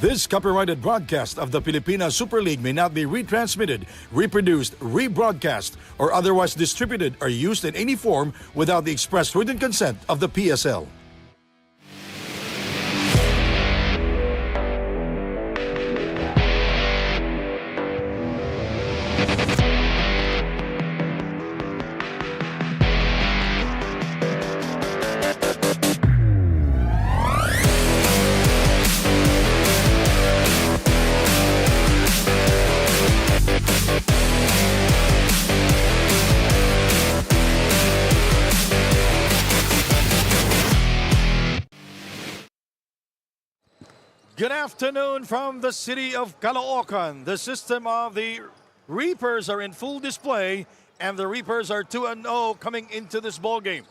This copyrighted broadcast of the Pilipinas Super League may not be retransmitted, reproduced, rebroadcast, or otherwise distributed or used in any form without the express written consent of the PSL. Good afternoon from the city of Caloocan. The system of the Reapers are in full display, and the Reapers are 2-0 coming into this ball game.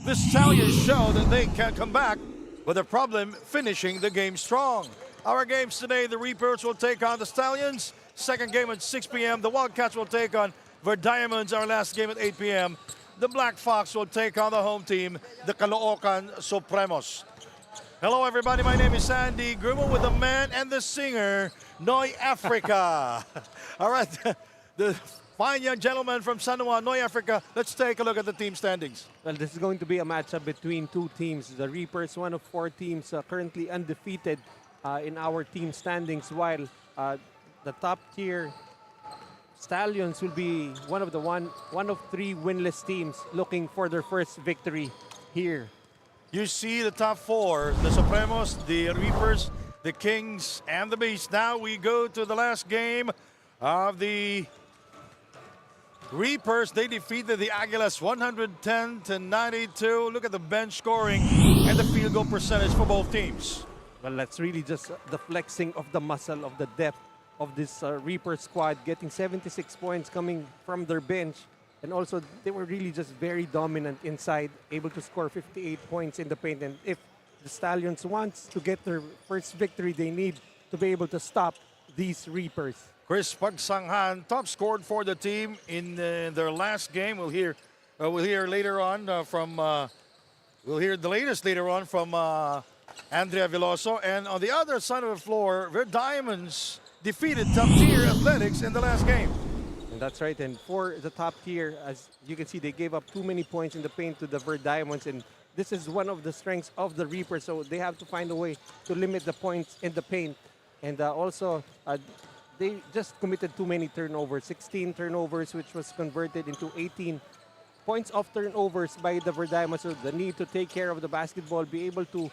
The Stallions show that they can come back, but the problem finishing the game strong. Our games today, the Reapers will take on the Stallions. Second game at 6 p.m. The Wildcats will take on Verdiamonds. Our last game at 8 p.m. The Black Fox will take on the home team, the Caloocan Supremos. Hello everybody, my name is Sandy Grumo with the man and the singer, Noy Africa. All right, the fine young gentleman from San Juan, Noy Africa, let's take a look at the team standings. Well, this is going to be a matchup between two teams. The Reapers, one of four teams currently undefeated in our team standings, while the top tier Stallions will be one of three winless teams looking for their first victory here. You see the top four, the Supremos, the Reapers, the Kings, and the Beasts. Now we go to the last game of the Reapers. They defeated the Aguilas 110-92. Look at the bench scoring and the field goal percentage for both teams. Well, that's really just the flexing of the muscle of the depth of this Reaper squad, getting 76 points coming from their bench. And also, they were really just very dominant inside, able to score 58 points in the paint. And if the Stallions wants to get their first victory, they need to be able to stop these Reapers. Chris Pagsanghan, top scored for the team in their last game. We'll hear later on we'll hear the latest later on from Andrea Veloso. And on the other side of the floor, Verdiamonds defeated top tier Athletics in the last game. That's right, and for the top tier, as you can see, they gave up too many points in the paint to the Verdiamonds, and this is one of the strengths of the Reapers, so they have to find a way to limit the points in the paint. And also, they just committed too many turnovers, 16 turnovers, which was converted into 18 points of turnovers by the Verdiamonds. So the need to take care of the basketball, be able to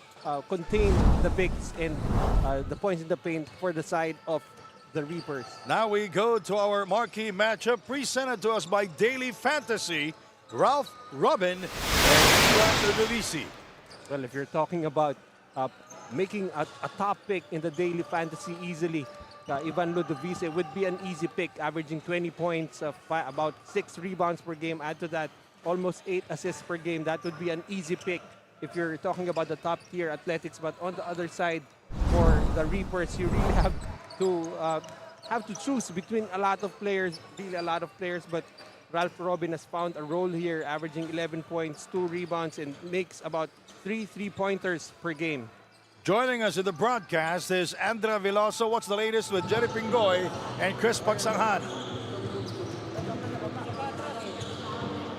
contain the bigs and the points in the paint for the side of the Reapers. Now we go to our marquee matchup presented to us by Daily Fantasy, Ralph Robin and Ivan Ludovisi. Well, if you're talking about making a top pick in the Daily Fantasy easily, Ivan Ludovisi would be an easy pick, averaging 20 points, about 6 rebounds per game. Add to that, almost 8 assists per game. That would be an easy pick if you're talking about the top tier Athletics. But on the other side, for the Reapers, you really have to choose between a lot of players, but Ralph Robin has found a role here, averaging 11 points, 2 rebounds, and makes about 3 three-pointers per game. Joining us in the broadcast is Andrea Veloso. What's the latest with Jerry Pingoy and Chris Pagsanghan?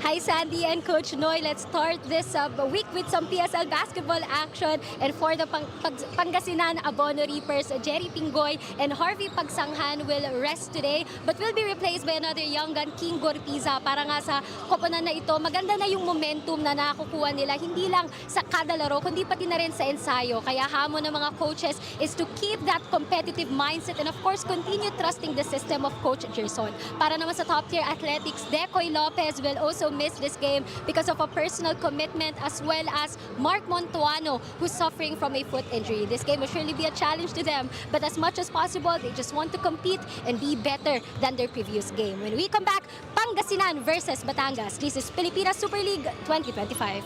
Hi, Sandy and Coach Noy. Let's start this week with some PSL basketball action. And for the Pangasinan ABONO Reapers, Jerry Pingoy and Harvey Pagsanghan will rest today, but will be replaced by another young gun, King Gorpiza. Para nga sa koponan na ito, maganda na yung momentum na nakukuha nila, hindi lang sa kada laro, kundi pati na rin sa ensayo. Kaya hamon ng mga coaches is to keep that competitive mindset and of course, continue trusting the system of Coach Gerson. Para naman sa top-tier Athletics, Decoy Lopez will also miss this game because of a personal commitment, as well as Mark Montuano, who's suffering from a foot injury. This game will surely be a challenge to them, but as much as possible, they just want to compete and be better than their previous game. When we come back, Pangasinan versus Batangas. This is Pilipinas Super League 2025.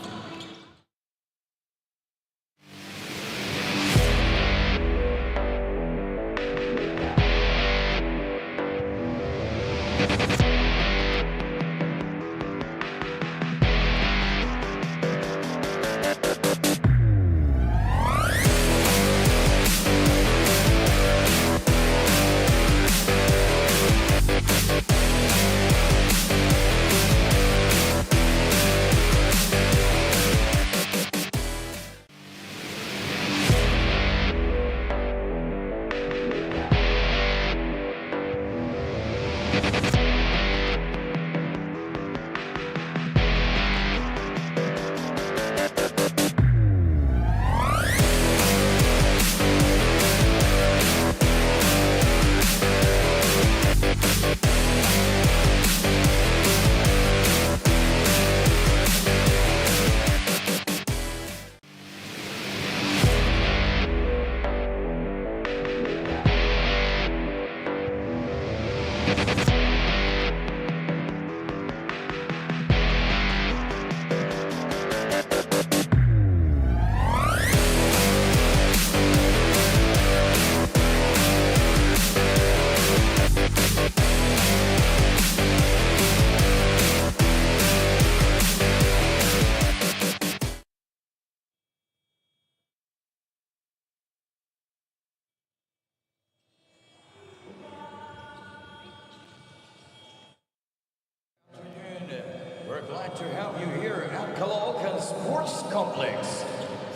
Complex.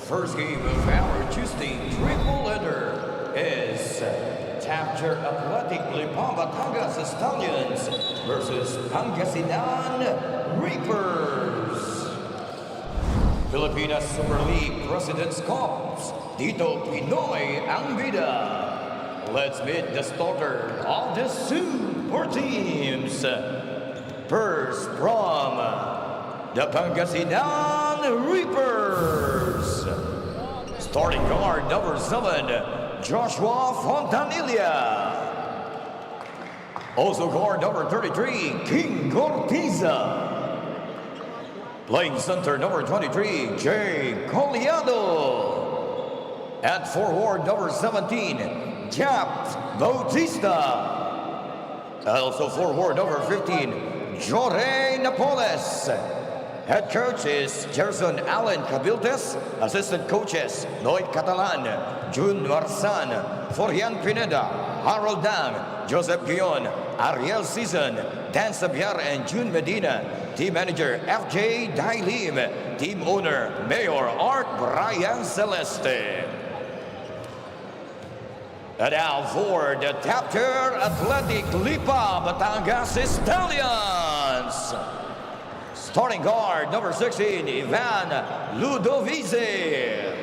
First game of our Tuesday triple-header is Tapter Athletic Lipa Batangas Stallions versus Pangasinan Reapers. Pilipinas Super League President's Cup, Dito Pinoy ang bida. Let's meet the starter of the super teams. First from the Pangasinan Reapers. Starting guard number 7, Joshua Fontanilla. Also guard number 33, King Cortiza. Playing center number 23, Jay Colliado. At forward number 17, Jap Bautista. Also forward number 15, Jorge Napoles. Head coach is Gerson Allen Cabildes. Assistant coaches, Lloyd Catalan, June Marsan, Florian Pineda, Harold Dam, Joseph Guion, Ariel Season, Dan Sabiar, and June Medina. Team manager, FJ Dailim. Team owner, Mayor Art Brian Celeste. And now for the Tapter Athletic Lipa Batangas Stallions. Starting guard number 16, Ivan Ludovice.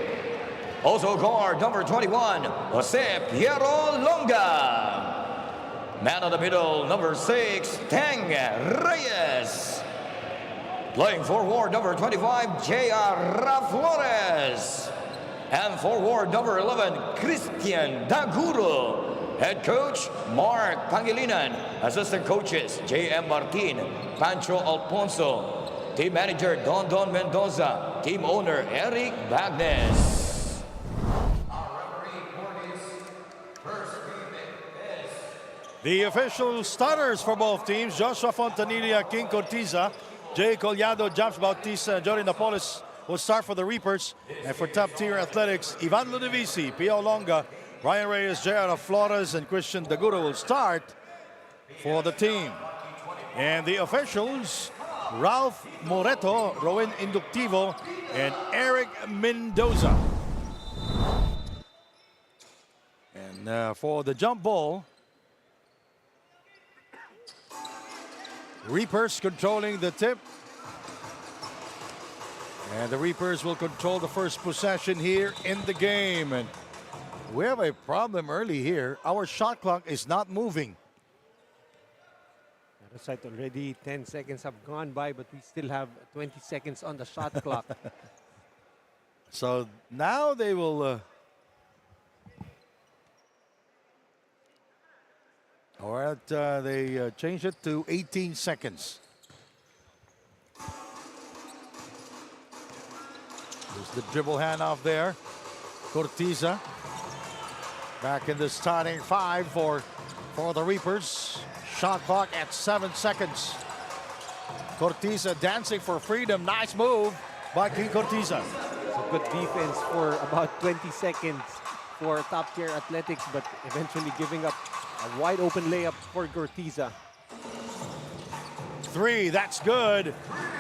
Also guard number 21, Jose Piero Longa. Man of the middle, number 6, Tang Reyes. Playing forward number 25, J.R. Flores. And forward number 11, Christian Daguro. Head coach, Mark Pangilinan. Assistant coaches, J.M. Martin, Pancho Alfonso. Team manager, Don Mendoza. Team owner, Eric Bagnes. The official starters for both teams, Joshua Fontanilla, King Cortiza, Jay Collado, James Bautista, and Jory Napoles will start for the Reapers. And for top tier athletics, Ivan Ludovici, Pio Longa, Ryan Reyes, J.R. Flores, and Christian Daguro will start for the team. And the officials, Ralph Moreto, Rowan Inductivo, and Eric Mendoza. And for the jump ball, Reapers controlling the tip. And the Reapers will control the first possession here in the game. And we have a problem early here. Our shot clock is not moving. That's right, already 10 seconds have gone by, but we still have 20 seconds on the shot clock. So now they will... all right, they changed it to 18 seconds. There's the dribble handoff there. Cortiza back in the starting 5 for the Reapers. Shot clock at 7 seconds. Cortiza dancing for freedom. Nice move by King Cortiza. It's a good defense for about 20 seconds for top tier athletics, but eventually giving up a wide open layup for Cortiza. 3, that's good.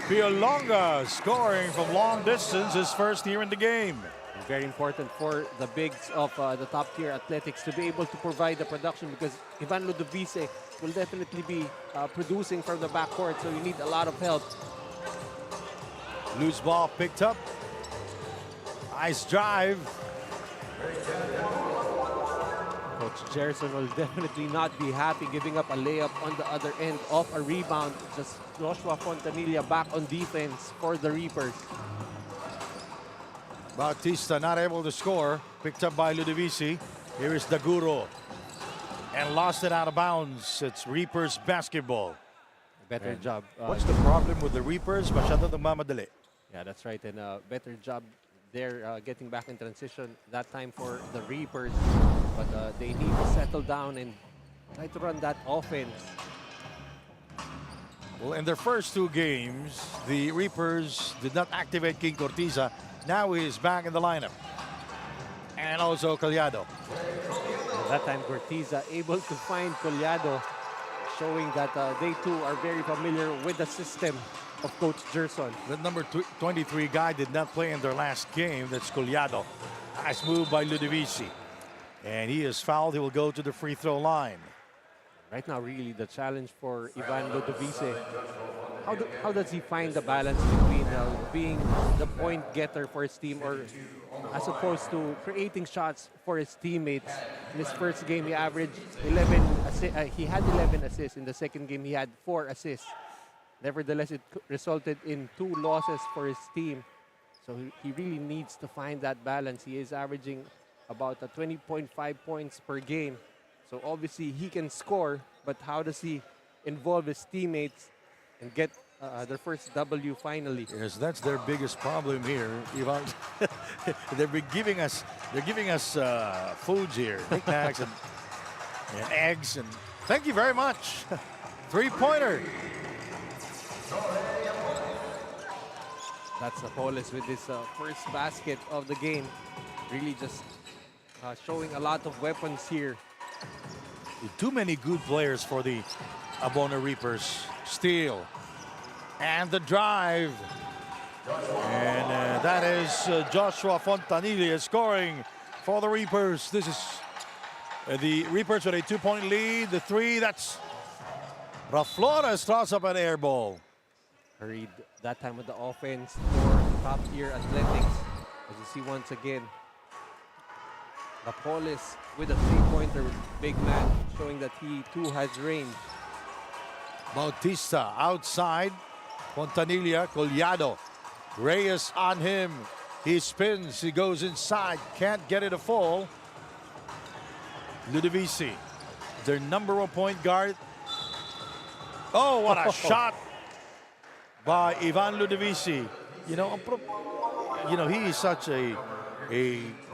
Pio Longa scoring from long distance, his first here in the game. Very important for the bigs of the top tier athletics to be able to provide the production, because Ivan Ludovice will definitely be producing from the backcourt, so you need a lot of help. Loose ball picked up. Nice drive. Coach Jerson will definitely not be happy giving up a layup on the other end of a rebound. Just Joshua Fontanilla back on defense for the Reapers. Bautista not able to score. Picked up by Ludovici. Here is Daguro. And lost it out of bounds. It's Reapers basketball. Better job. What's the problem with the Reapers? Masyado nagmamadali. Yeah, that's right. And better job there getting back in transition that time for the Reapers. But they need to settle down and try to run that offense. Well, in their first 2 games, the Reapers did not activate King Cortiza. Now he is back in the lineup. And also Collado. That time Cortiza able to find Collado, showing that they too are very familiar with the system. of Coach Gerson. The number 23 guy did not play in their last game. That's Collado. Nice move by Ludovisi. And he is fouled. He will go to the free throw line. Right now, really, the challenge for Ivan Ludovice. How does he find the balance between being the point getter for his team, or as opposed to creating shots for his teammates? In his first game, he averaged 11. He had 11 assists. In the second game, he had 4 assists. Nevertheless, it resulted in 2 losses for his team. So he really needs to find that balance. He is averaging about 20.5 points per game. So obviously he can score, but how does he involve his teammates and get their first W finally? Yes, that's their biggest problem here. Ivan. They're giving us foods here, knickknacks and eggs, and thank you very much. 3-pointer. That's Apollos with his first basket of the game. Really just showing a lot of weapons here. Too many good players for the ABONO Reapers. Steal. And the drive. And that is Joshua Fontanilla scoring for the Reapers. This is the Reapers with a 2-point lead. The 3, that's Raflores throws up an air ball. Hurried that time with the offense for top-tier athletics. As you see once again, Apollos with a 3-pointer with big man, showing that he too has range. Bautista outside. Fontanilla, Collado. Reyes on him. He spins, he goes inside, can't get it to fall. Ludovisi, their number 1 point guard. Oh, what a shot by Ivan Ludovisi. You know, he is such a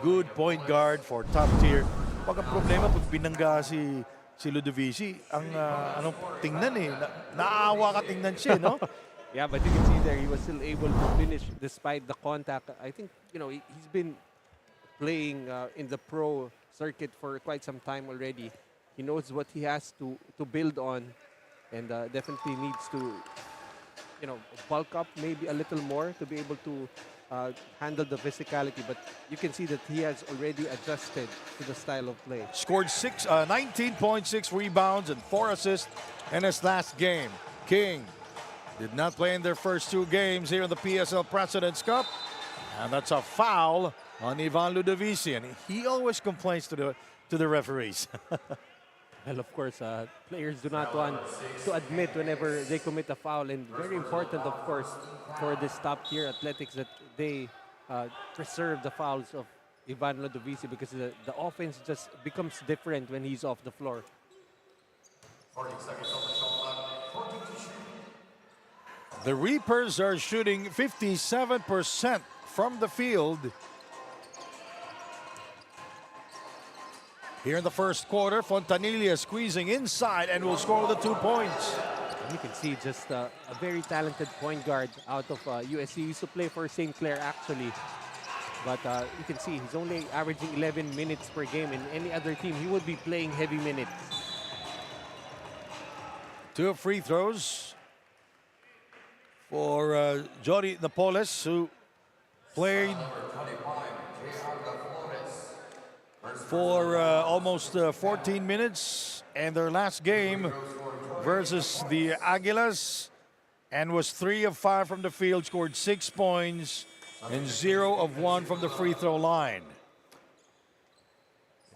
good point guard for top tier. Pag ang problema, pag binangga si Ludovisi, ang anong tingnan eh, naawa ka tingnan siya, no? Yeah, but you can see there he was still able to finish despite the contact. I think, he's been playing in the pro circuit for quite some time already. He knows what he has to build on, and definitely needs to, bulk up maybe a little more to be able to handle the physicality. But you can see that he has already adjusted to the style of play. Scored 19.6 rebounds and 4 assists in his last game. King did not play in their first 2 games here in the PSL President's Cup. And that's a foul on Ivan Ludovisi. And he always complains to the referees. Well, of course, players do not want to admit whenever they commit a foul. And very important, of course, for this top-tier athletics that they preserve the fouls of Ivan Ludovisi, because the offense just becomes different when he's off the floor. 40 seconds on the shot clock. 42 shoot. The Reapers are shooting 57% from the field here in the first quarter. Fontanilla squeezing inside and will score the 2 points. You can see just a very talented point guard out of USC. He used to play for St. Clair, actually. But you can see he's only averaging 11 minutes per game. In any other team, he would be playing heavy minutes. 2 free throws for Jory Napoles, who played for almost 14 minutes in their last game versus the Aguilas, and was 3 of 5 from the field, scored 6 points, and 0 of 1 from the free throw line.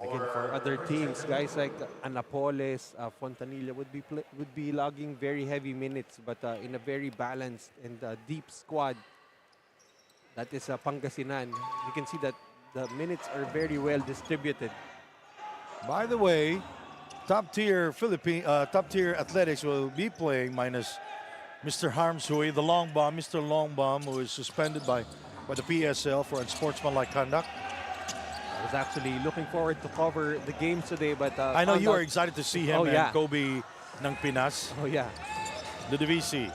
Again, for other teams, guys like Anapoles, Fontanilla would be logging very heavy minutes, but in a very balanced and deep squad. That is Pangasinan. You can see that the minutes are very well distributed. By the way, top-tier athletics will be playing minus Mr. Harmsui, the long bomb, Mr. Long Bomb, who is suspended by the PSL for unsportsmanlike conduct. I was actually looking forward to cover the games today, but I know you are excited to see him and Kobe ng Pinas. Oh yeah. Ludovisi.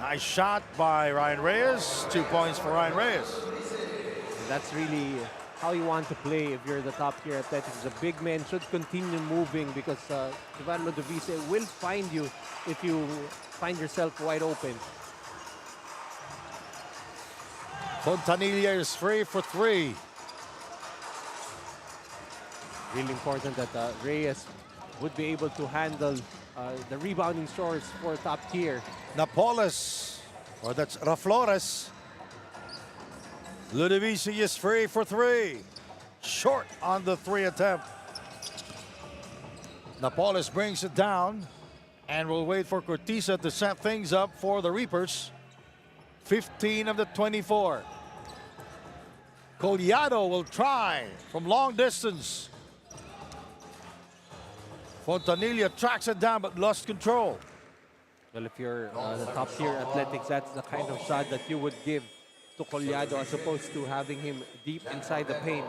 Nice shot by Ryan Reyes. 2 points for Ryan Reyes. That's really how you want to play if you're the top-tier athletics. The big men should continue moving, because Ivan Ludovisi will find you if you find yourself wide open. Fontanilla is free for three. Really important that Reyes would be able to handle the rebounding source for top tier. Napoles, or that's Raflores. Ludovisi is free for three. Short on the three attempt. Napoles brings it down, and we'll wait for Cortiza to set things up for the Reapers. 15 of the 24. Collado will try from long distance. Fontanilla tracks it down but lost control. Well, if you're the top tier athletics, that's the kind of shot that you would give to Collado as opposed to having him deep inside the paint.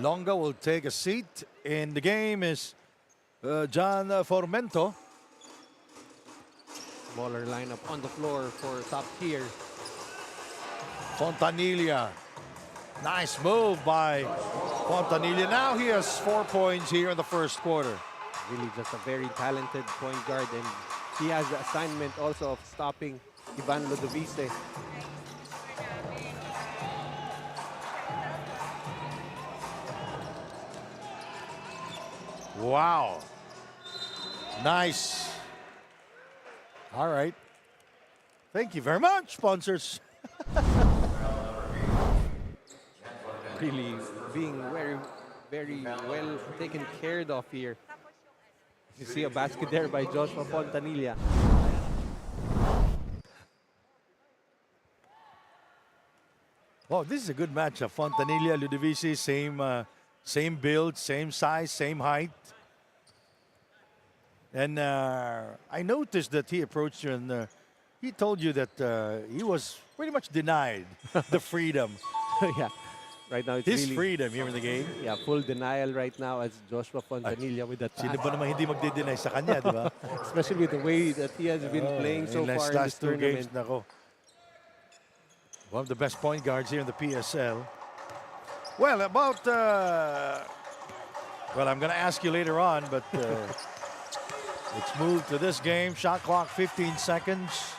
Longa will take a seat. In the game is Jan Formento. Smaller lineup on the floor for top tier. Fontanilla. Nice move by Fontanilla. Now he has 4 points here in the first quarter. Really just a very talented point guard, and he has the assignment also of stopping Ivan Ludovice. Wow. Nice. All right. Thank you very much, sponsors. Really being very well taken care of here. You see a basket there by Joshua Fontanilla. Wow, this is a good matchup. Fontanilla, Ludovisi, same build, same size, same height. And I noticed that he approached you and he told you that he was pretty much denied the freedom. Yeah, right now it's His really, freedom here in the game. yeah, full denial right now as Joshua Fontanilla with that Sino pass. ba naman hindi magdi-deny sa kanya, di ba? Especially with the way that he has been playing so In far in this last two tournament. games, nako. One of the best point guards here in the PSL. Well, about well, I'm going to ask you later on, but let's move to this game. Shot clock 15 seconds.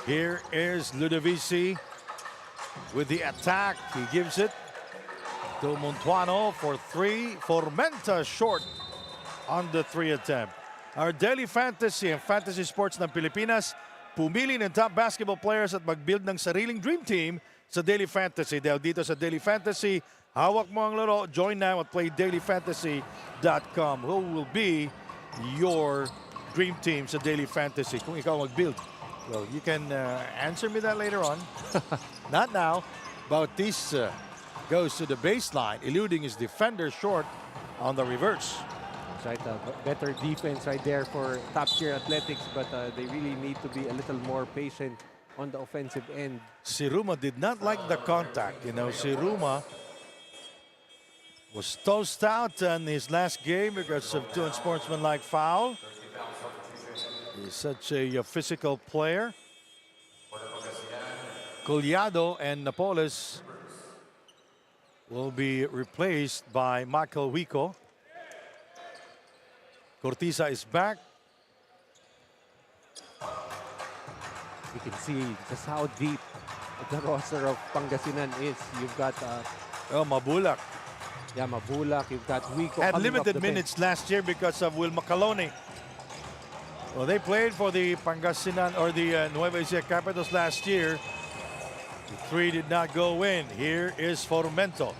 Here is Ludovisi with the attack. He gives it to Montuano for three. Formenta short on the three attempt. Our daily fantasy and fantasy sports ng Pilipinas, pumili ng top basketball players at mag-build ng sariling dream team sa Daily Fantasy. Dahil dito sa Daily Fantasy, hawak mo ang laro. Join now at playdailyfantasy.com. Who will be your dream team sa Daily Fantasy kung ikaw mag-build? Well, you can answer me that later on. Not now. Bautista goes to the baseline, eluding his defender short on the reverse. That's right, better defense right there for top-tier athletics, but they really need to be a little more patient on the offensive end. Siruma did not like the contact. You know, Siruma was tossed out in his last game because of two unsportsmanlike foul. He's such a physical player. Collado and Napoles will be replaced by Michael Wico. Cortiza is back. You can see just how deep the roster of Pangasinan is. You've got Mabulak Mabulak, you've got Wico. had coming off limited the bench. minutes last year because of Wilma Calone. Well, they played for the Pangasinan or the Nueva Ecija Capitals last year. The three did not go in. Here is Formento.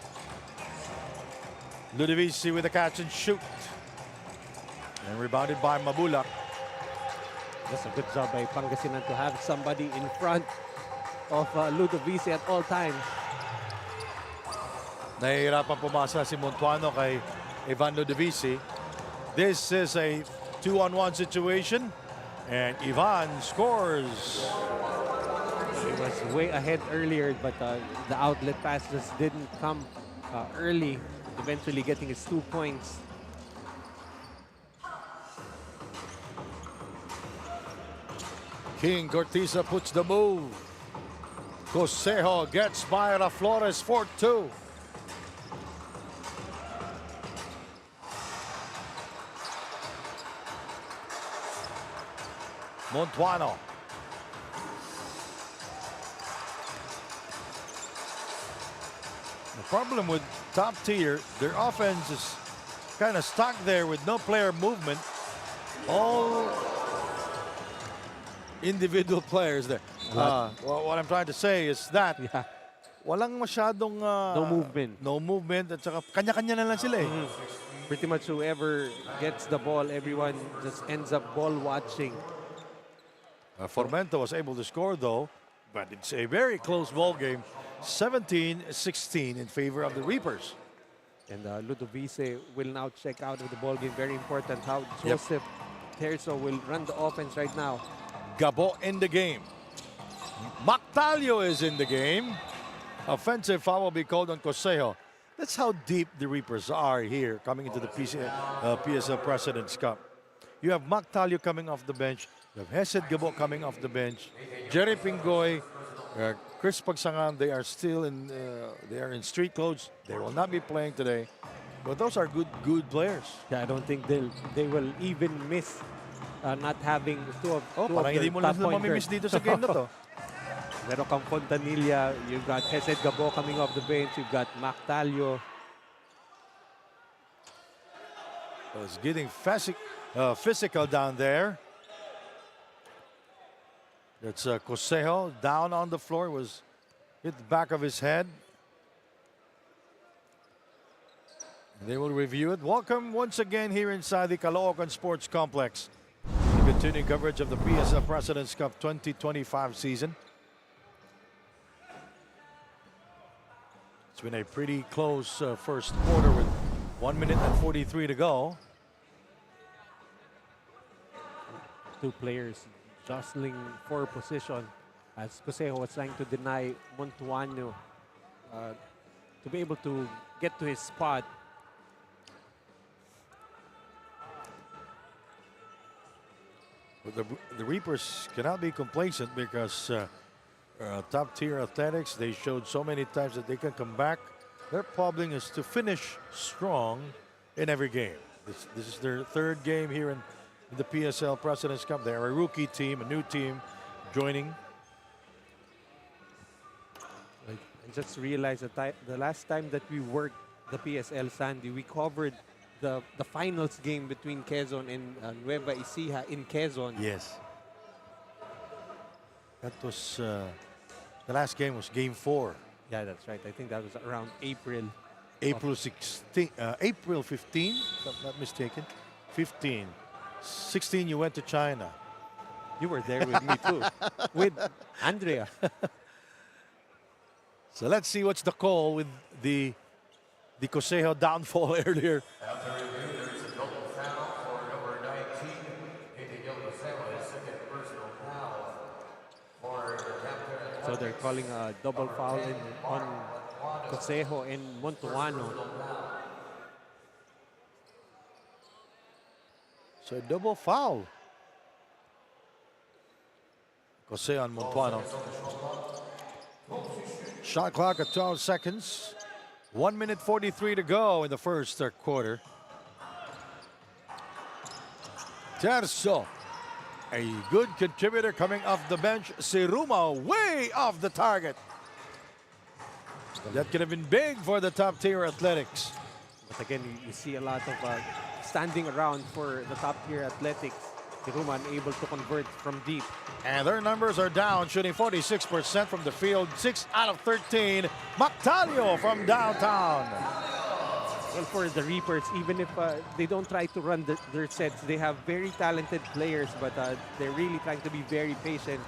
Ludovisi with a catch and shoot. And rebounded by Mabulak. That's a good job by Pangasinan to have somebody in front of Ludovice at all times. Nahihirapan pumasa si Montuano kay Ivan Ludovisi. This is a 2-on-1 situation. And Ivan scores. He was way ahead earlier, but the outlet pass just didn't come early, eventually getting his 2 points. King Cortiza puts the move. Cosejo gets by Flores for 2. Montuano. The problem with top tier, their offense is kind of stuck there with no player movement. All individual players there. Well, what I'm trying to say is that Yeah. walang masyadong No movement. No movement at saka kanya-kanya na lang sila eh. Pretty much whoever gets the ball, everyone just ends up ball watching. Formento was able to score though, but it's a very close ball game. 17-16 in favor of the Reapers. And Ludovice will now check out of the ball game. Very important how Joseph Terzo will run the offense right now. Gabo in the game. Mactalio is in the game. Offensive foul will be called on Cosejo. That's how deep the Reapers are here coming into the PSL President's Cup. You have Mactalio coming off the bench. You have Hesed Gabo coming off the bench. Jerry Pingoy, Chris Pagsangan, they are still in street clothes. They will not be playing today. But those are good players. Yeah, I don't think they will even miss not having two of Parang their hindi mo top lang sila mamimiss pointers. dito sa game na to. Meron kang Fontanilla, you've got Hesed Gabo coming off the bench, you've got Mactalio. It's getting physical down there. That's Cosejo down on the floor. Was hit the back of his head. They will review it. Welcome once again here inside the Caloocan Sports Complex. The continuing coverage of the PSL President's Cup 2025 season. It's been a pretty close first quarter with 1 minute and 43 to go. Two players jostling for position as Cosejo was trying to deny Montuano to be able to get to his spot. But the Reapers cannot be complacent because top tier athletics, they showed so many times that they can come back. Their problem is to finish strong in every game. This is their third game here in the PSL President's Cup. They're a rookie team, a new team joining. I just realized that the last time that we worked the PSL, Sandy, we covered the finals game between Quezon and Nueva Ecija in Quezon. Yes. That was, the last game was game 4. Yeah, that's right. I think that was around April. April 16, April 15, if I'm not mistaken. 15. 16, you went to China. You were there with me too, with Andrea. So let's see what's the call with the Cosejo downfall earlier. After review, there is a double foul for number 19, Miguel Cosejo, his second personal foul for the captain. So they're calling a double foul on Cosejo and Montuano. So a double foul. Cosejo and Montuano. Shot clock at 12 seconds. 1 minute 43 to go in the first quarter. Terzo, a good contributor coming off the bench. Siruma way off the target. That could have been big for the top tier athletics. But again, you see a lot of standing around for the top tier athletics. Hiruma unable to convert from deep. And their numbers are down, shooting 46% from the field, 6 out of 13. Mactalio from downtown. Well, for the Reapers, even if they don't try to run their sets, they have very talented players, but they're really trying to be very patient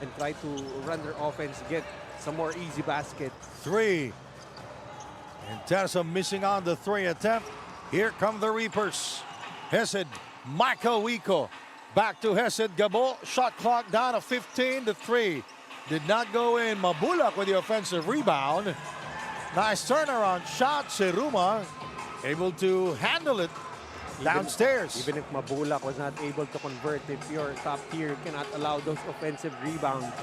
and try to run their offense, get some more easy basket. 3. And Terzo missing on the 3 attempt. Here come the Reapers. Hesed, Michael Wico. Back to Hesed Gabo. Shot clock down to 15 to 3. Did not go in. Mabulak with the offensive rebound. Nice turnaround shot. Siruma able to handle it downstairs. Even if Mabulak was not able to convert, if you're top tier, you cannot allow those offensive rebounds.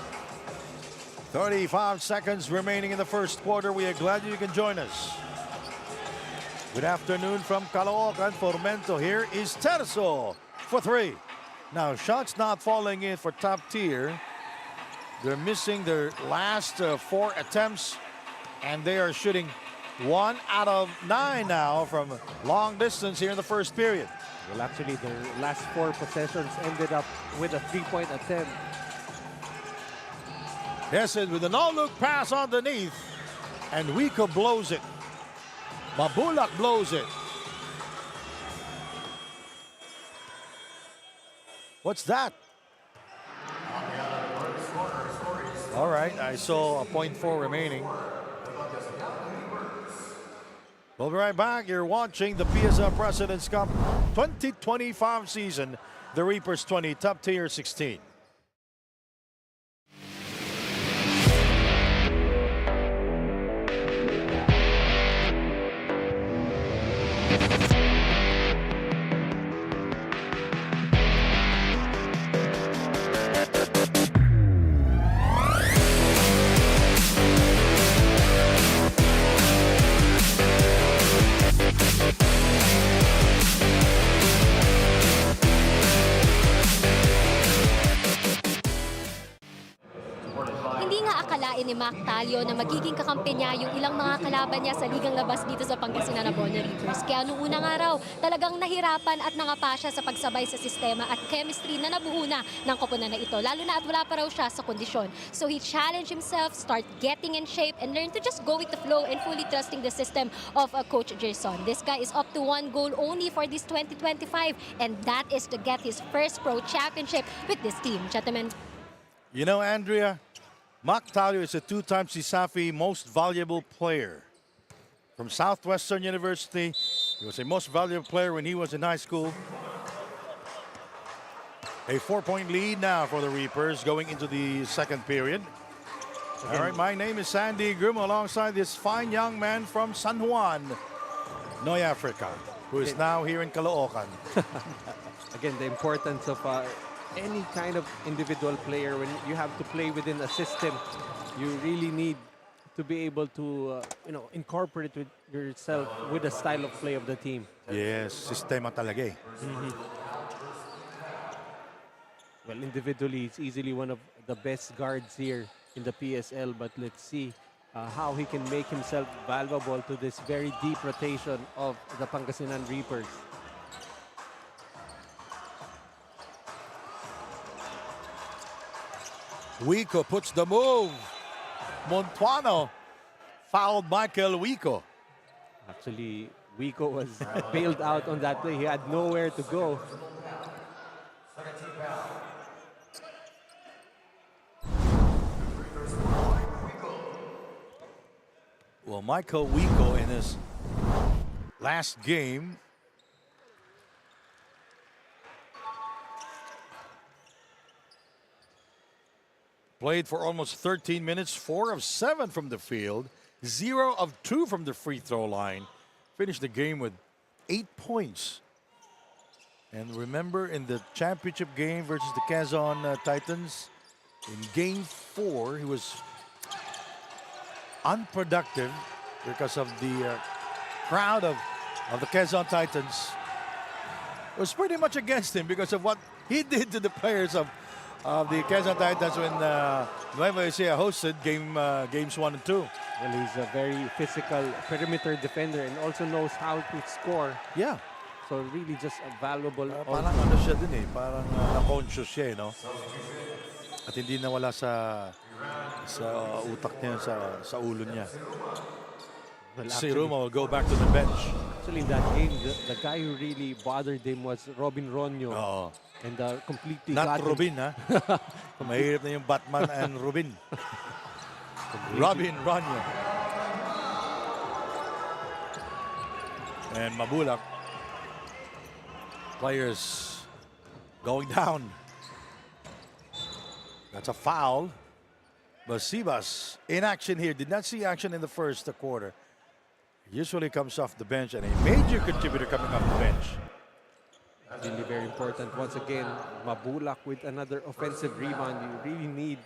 35 seconds remaining in the first quarter. We are glad you can join us. Good afternoon from Caloocan. Formento. Here is Terzo for 3. Now, shots not falling in for top tier. They're missing their last 4 attempts, and they are shooting 1 out of 9 now from long distance here in the first period. Well, actually, their last 4 possessions ended up with a 3-point attempt. Yes, and with a no-look pass underneath, and Wico blows it. Mabulak blows it. What's that? All right, I saw a .4 remaining. We'll be right back. You're watching the PSL President's Cup 2025 season. The Reapers 20, top tier 16. Hindi nga akalain ni Mac Talio na magiging kakampi niya yung ilang mga kalaban niya sa ligang labas dito sa Pangasinan ABONO Reapers. Kaya noong unang araw, talagang nahirapan at nangapa siya sa pagsabay sa sistema at chemistry na nabuo na ng koponan na ito. Lalo na at wala pa raw siya sa kondisyon. So he challenged himself, start getting in shape, and learn to just go with the flow and fully trusting the system of Coach Gerson. This guy is up to 1 goal only for this 2025, and that is to get his first pro championship with this team. Gentlemen. You know, Andrea, Mac Talio is a 2-time CISAFI Most Valuable Player. From Southwestern University, he was a Most Valuable Player when he was in high school. A 4-point lead now for the Reapers going into the second period. All right, my name is Sandy Grum alongside this fine young man from San Juan, Noy Africa, who is now here in Caloocan. Again, the importance of any kind of individual player. When you have to play within a system, you really need to be able to incorporate with yourself with the style of play of the team. Yes, sistema talaga eh. Well, individually, it's easily one of the best guards here in the PSL, but let's see how he can make himself valuable to this very deep rotation of the Pangasinan Reapers. Wico puts the move. Montuano fouled Michael Wico. Actually, Wico was bailed out on that play. He had nowhere to go. Well, Michael Wico in his last game played for almost 13 minutes, 4 of 7 from the field, 0 of 2 from the free throw line. Finished the game with 8 points. And remember, in the championship game versus the Quezon Titans, in game 4, he was unproductive because of the crowd of the Quezon Titans. It was pretty much against him because of what he did to the players of the Quezon Titans when Nueva Ecija hosted games 1 and 2. Well, he's a very physical perimeter defender and also knows how to score. Yeah. So really just a valuable. Parang ano siya din eh, parang na-conscious siya eh, no? At hindi nawala sa utak niya, sa ulo niya. Well, Si Ruma will go back to the bench. Actually, in that game, the guy who really bothered him was Robin Ronyo. Oo. And completely Not got him. Robin, ha? Mahirap na yung Batman and Robin. Robin Ronyo. And Mabulak. Players going down. That's a foul. Basibas in action here. Did not see action in the first quarter. Usually comes off the bench and a major contributor coming off the bench. Really very important. Once again, Mabulak with another offensive rebound. You really need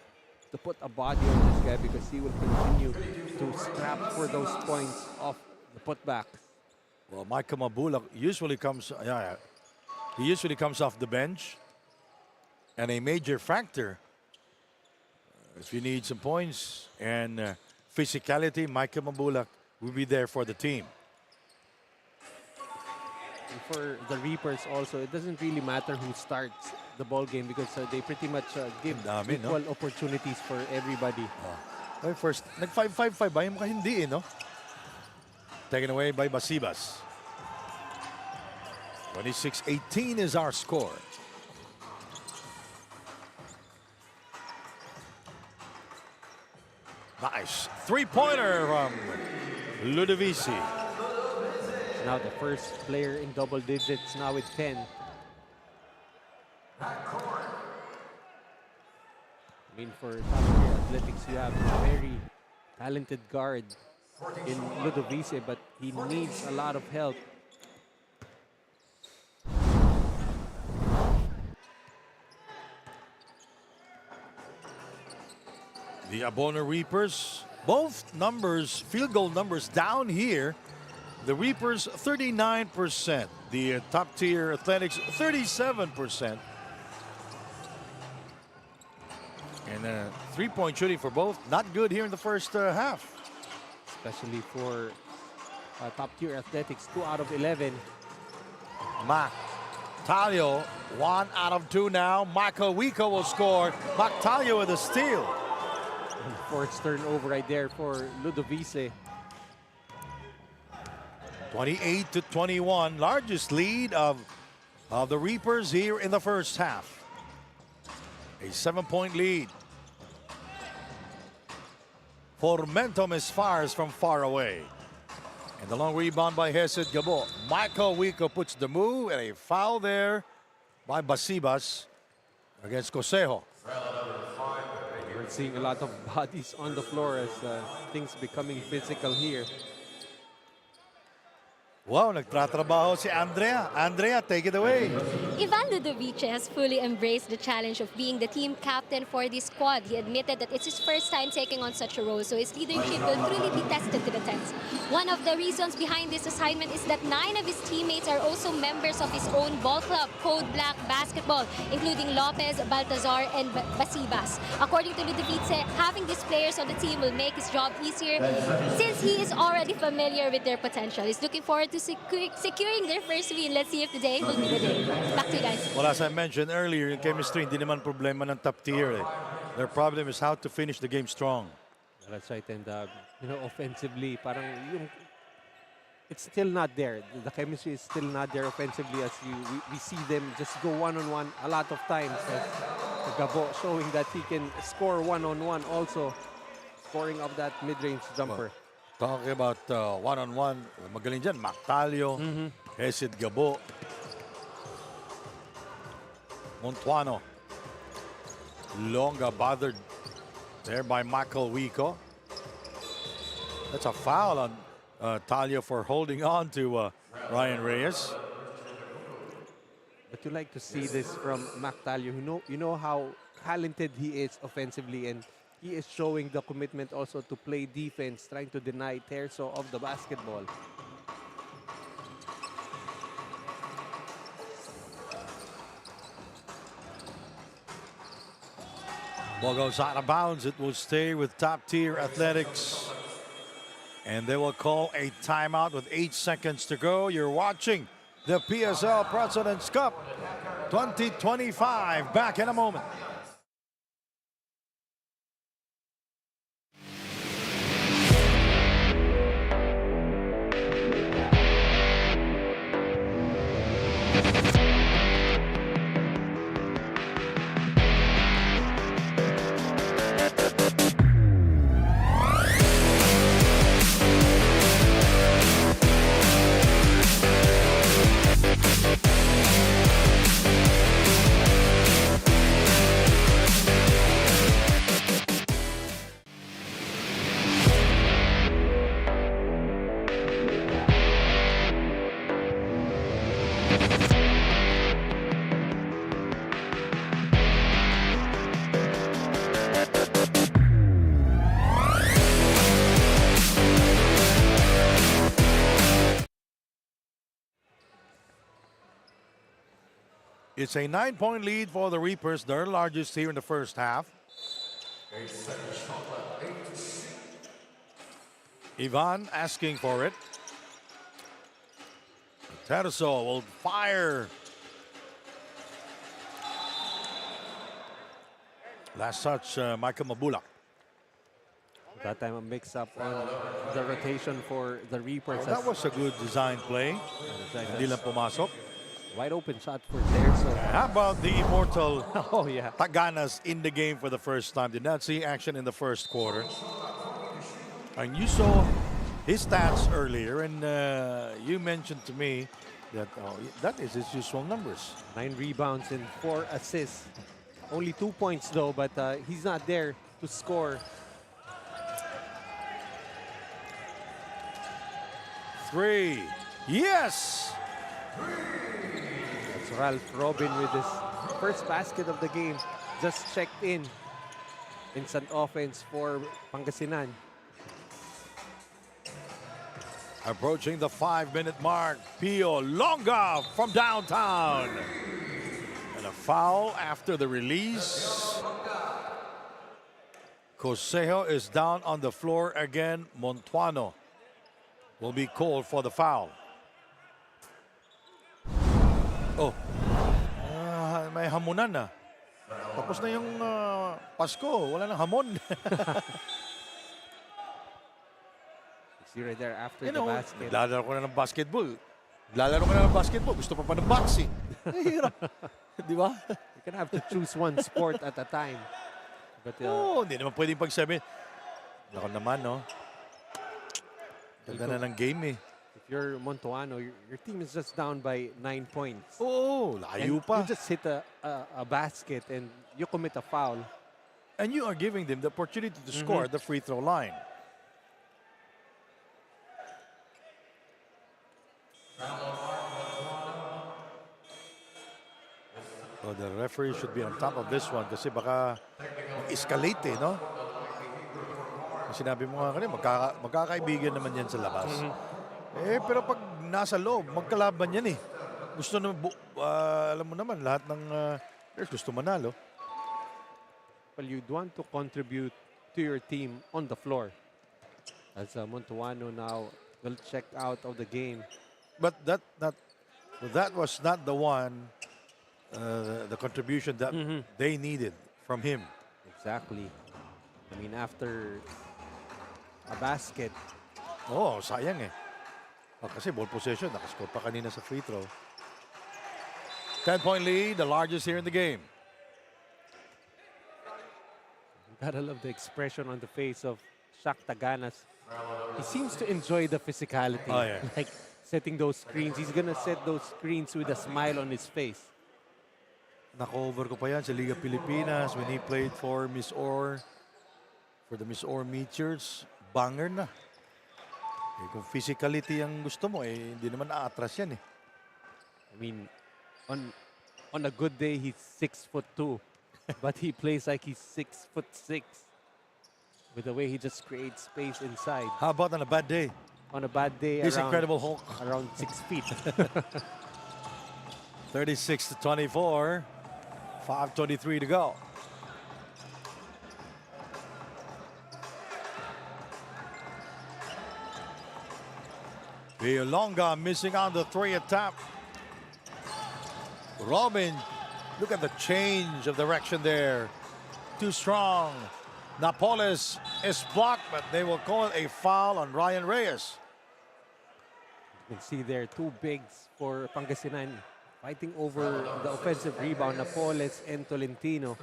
to put a body on this guy because he will continue to scrap for those points off the putbacks. Well, Michael Mabulak usually comes, he usually comes off the bench. and a major factor. If you need some points and physicality, Michael Mabulak will be there for the team. And for the Reapers also, it doesn't really matter who starts the ball game because they pretty much give Dami, no? equal opportunities for everybody. Okay, first, nag-5-5-5 ba? Yung mukhang hindi, no? Taken away by Basibas. 26-18 is our score. Nice. Three-pointer from Ludovisi. Now the first player in double digits now with 10. I mean, for top-tier athletics, you have a very talented guard in Ludovisi, but he needs a lot of help. The Abono Reapers, both numbers, field goal numbers down here. The Reapers, 39%. The top-tier athletics, 37%. And three-point shooting for both, not good here in the first half. Especially for top-tier athletics, 2 out of 11. Mac Talio, 1 out of 2 now. Michael Wiko will score. Mac Talio with a steal. And fourth turnover right there for Ludovisi. 28-21, largest lead of the Reapers here in the first half. A 7-point lead. Formento misfires from far away. And the long rebound by Hesed Gabo. Michael Wiko puts the move and a foul there by Basibas against Cosejo. We're seeing a lot of bodies on the floor as things becoming physical here. Wow, nagtratrabaho si Andrea. Andrea, take it away. Ivan Ludovice has fully embraced the challenge of being the team captain for this squad. He admitted that it's his first time taking on such a role, so his leadership will truly be tested to the test. One of the reasons behind this assignment is that 9 of his teammates are also members of his own ball club, Code Black Basketball, including Lopez, Baltazar, and Basibas. According to Ludovice, having these players on the team will make his job easier since he is already familiar with their potential. He's looking forward to securing their first win. Let's see if today will be the day. Back to you guys. Well, as I mentioned earlier, in chemistry, hindi naman problema ng top tier. Their problem is how to finish the game strong. That's right, and you know, offensively, parang it's still not there. The chemistry is still not there offensively as we see them just go one-on-one a lot of times. Gabo showing that he can score one-on-one also, scoring up that mid-range jumper. Talking about one-on-one, magaling dyan, Mactalio, Hesed Gabo, Montuano, Longa bothered there by Michael Wiko. That's a foul on Talio for holding on to Ryan Reyes. But you like to see this from Mactalio. You know how talented he is offensively, and he is showing the commitment also to play defense, trying to deny Terzo of the basketball. Ball goes out of bounds. It will stay with top-tier athletics. And they will call a timeout with 8 seconds to go. You're watching the PSL President's Cup 2025. Back in a moment. it's a 9-point lead for the Reapers, their largest here in the first half. Ivan asking for it. Terzo will fire. Last touch, Michael Mabula. That time a mix-up on the rotation for the Reapers. That was a good design play. Hindi lang pumasok. Wide open shot for Terzo. How about the immortal Oh, yeah. Taganas in the game for the first time? Did not see action in the first quarter. And you saw his stats earlier, and you mentioned to me that that is his usual numbers. 9 rebounds and 4 assists. Only 2 points though, but he's not there to score. 3. Yes! That's Ralph Robin with his first basket of the game. Just checked in. Instant offense for Pangasinan. Approaching the 5-minute mark. Pio Longa from downtown. And a foul after the release. Cosejo is down on the floor again. Montuano will be called for the foul. Oh, may hamunan na. Tapos na yung Pasko, wala nang hamon. See right there after the basket. Naglalaro ko na ng basketball. Naglalaro ko na ng basketball. Gusto pa ng boxing. Hirap. Di ba? You can have to choose one sport at a time. But Hindi naman pwedeng pagsabihin. Ako naman, no? Ganda na ng game, eh. if you're Montuano, your team is just down by 9 points. Oo, layo And pa. you just hit a basket and you commit a foul. And you are giving them the opportunity to score at the free throw line. So the referee should be on top of this one kasi baka escalate, eh, no? Sinabi mo nga kanina, magkakaibigan naman yan sa labas. Eh, pero pag nasa loob, magkalaban yan, eh. Gusto na, alam mo naman, lahat ng players gusto manalo. Well, you'd want to contribute to your team on the floor. As Montuano now will check out of the game. But that was not the one, the contribution that they needed from him. Exactly. I mean, after a basket. Oh, sayang eh. Kasi ball possession, nakascore pa kanina sa free throw. 10-point lead, the largest here in the game. Gotta love the expression on the face of Shaq Taganas. He seems to enjoy the physicality. Oh, yeah. Like setting those screens. He's gonna set those screens with a smile on his face. Nako-over ko pa yan sa Liga Pilipinas when he played for Miss Orr, for the Miss Orr Meteors. Banger na. Eh, kung physicality ang gusto mo, eh, hindi naman aatras yan eh. I mean, on a good day, he's 6'2", but he plays like he's 6'6", with the way he just creates space inside. How about on a bad day? On a bad day, He's Incredible Hulk. around 6 feet. 36-24. 5:23 to go. Villalonga missing on the three attempt. Robin, look at the change of direction there. Too strong. Napoles is blocked, but they will call a foul on Ryan Reyes. You can see there, two bigs for Pangasinan fighting over the offensive rebound, Napoles and Tolentino.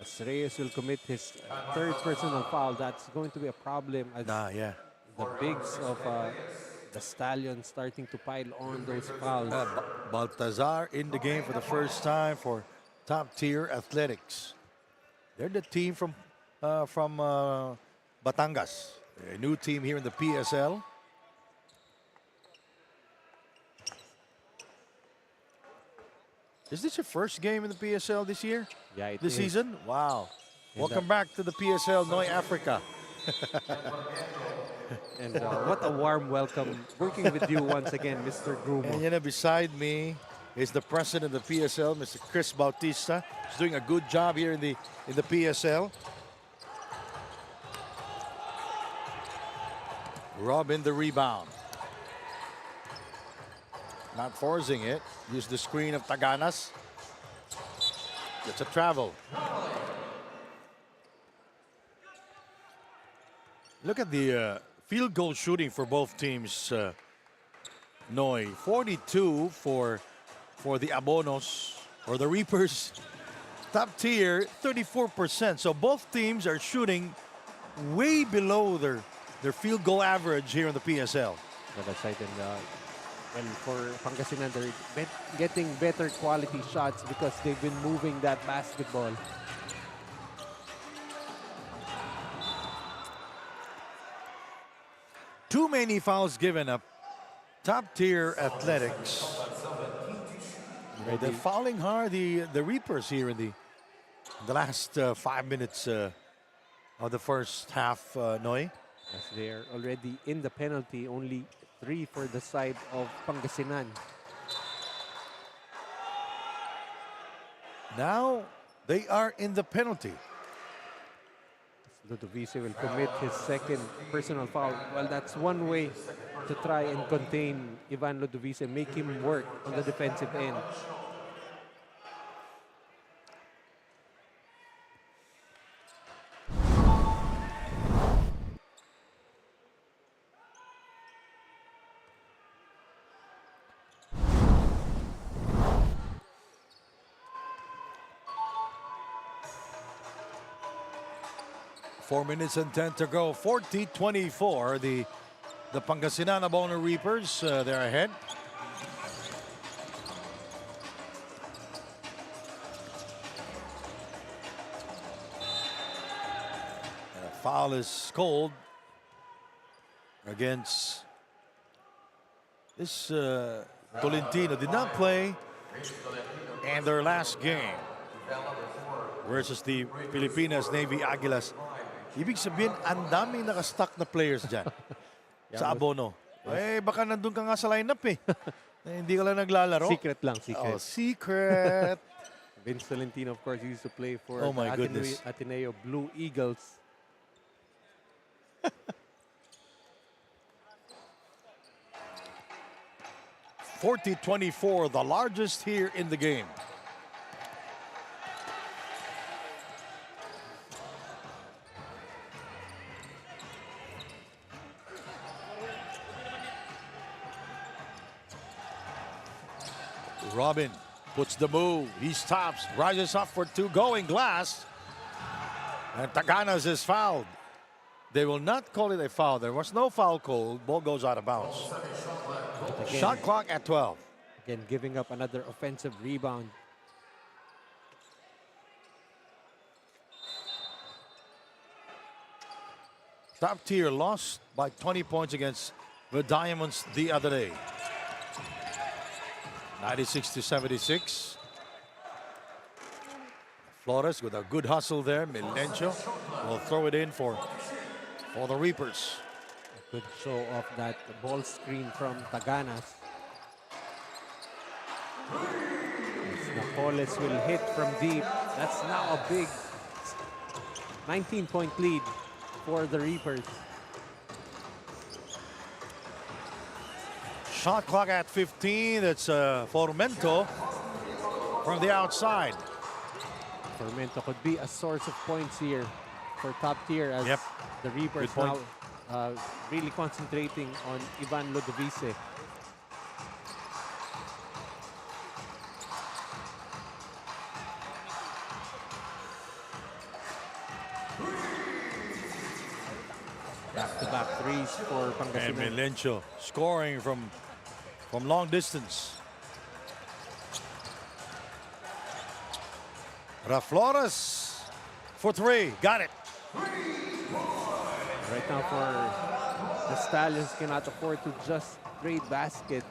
As Reyes will commit his third personal foul, that's going to be a problem as Yeah. the bigs of the Stallions starting to pile on those fouls. Baltazar in the game for the first time for top-tier athletics. They're the team from Batangas, a new team here in the PSL. Is this your first game in the PSL this year? Yeah, it This is. season? Wow. And Welcome back to the PSL Noy Africa. And what a warm welcome working with you once again, Mr. And Grumo. you know, beside me is the president of the PSL, Mr. Chris Bautista. He's doing a good job here in the PSL. Robin the rebound. Not forcing it. Use the screen of Taganas. It's a travel. Look at the field goal shooting for both teams. Noy, 42 for the Abonos or the Reapers. Top tier, 34%. So both teams are shooting way below their field goal average here in the PSL. That's right. And for Pangasinan, they're getting better quality shots because they've been moving that basketball. Too many fouls given up. Top tier athletics. They're fouling hard, the Reapers here in the last 5 minutes of the first half, Noy. As they're already in the penalty, only 3 for the side of Pangasinan. Now they are in the penalty. Ludovice will commit his second personal foul. Well, that's one way to try and contain Ivan Ludovice, make him work on the defensive end. Four minutes and 10 to go. 40-24. The Pangasinan ABONO Reapers, they're ahead. And a foul is called against this Tolentino. Did not play in their last game versus the Pilipinas Navy Aguilas. Ibig sabihin, ang daming nakastock na players dyan sa ABONO. Eh, baka nandun ka nga sa lineup eh. Hindi ka lang naglalaro. Secret lang, secret. Oh, secret. Vince Tolentino, of course, used to play for Oh my the goodness. Ateneo Blue Eagles. (40-24), the largest here in the game. Robin puts the move. He stops, rises up for two, going glass. And Taganas is fouled. They will not call it a foul. There was no foul called. Ball goes out of bounds. Again, Shot clock at 12. Again, giving up another offensive rebound. Top tier lost by 20 points against the Diamonds the other day. 96-76. Flores with a good hustle there. Milencio will throw it in for the Reapers. Good show off that ball screen from Taganas. As Napoles will hit from deep. That's now a big 19-point lead for the Reapers. Shot clock at 15. That's Formento from the outside. Formento could be a source of points here for top tier as Yep. the Reapers Good point. now really concentrating on Ivan Ludovice. Back-to-back threes for And Pangasinan. Milencio scoring from long distance. Flores for three. Got it. Right now for the Stallions cannot afford to just trade baskets.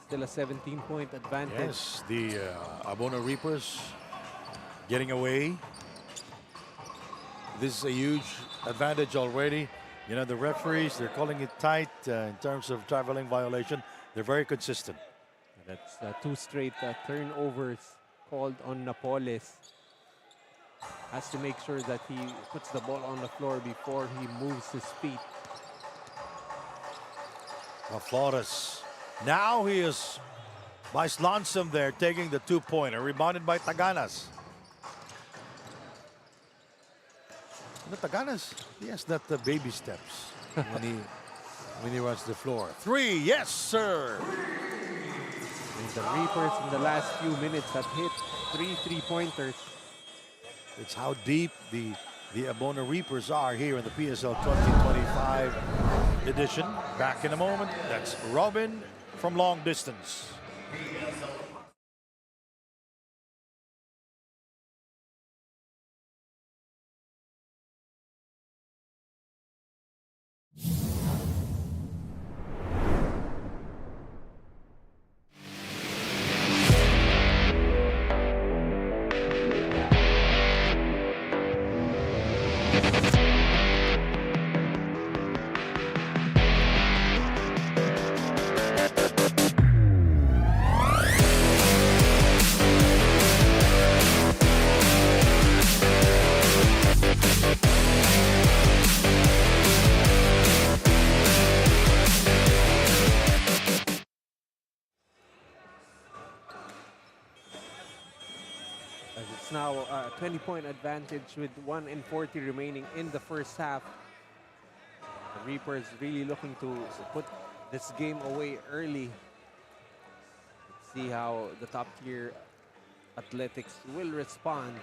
Still a 17-point advantage. Yes, the ABONO Reapers getting away. This is a huge advantage already. You know, the referees, they're calling it tight in terms of traveling violation. They're very consistent. That's 2 straight turnovers called on Napoles. Has to make sure that he puts the ball on the floor before he moves his feet. Flores. Now he is by Slonsum there, taking the 2-pointer. Rebounded by Taganas. Taganas, he has that baby steps when he runs the floor. 3, yes, sir. And the Reapers in the last few minutes have hit 3 3-pointers. It's how deep the ABONO Reapers are here in the PSL 2025 edition. Back in a moment. That's Robin from long distance. As it's now a 20-point advantage with 1:40 remaining in the first half. The Reapers really looking to put this game away early. Let's see how the top-tier athletics will respond.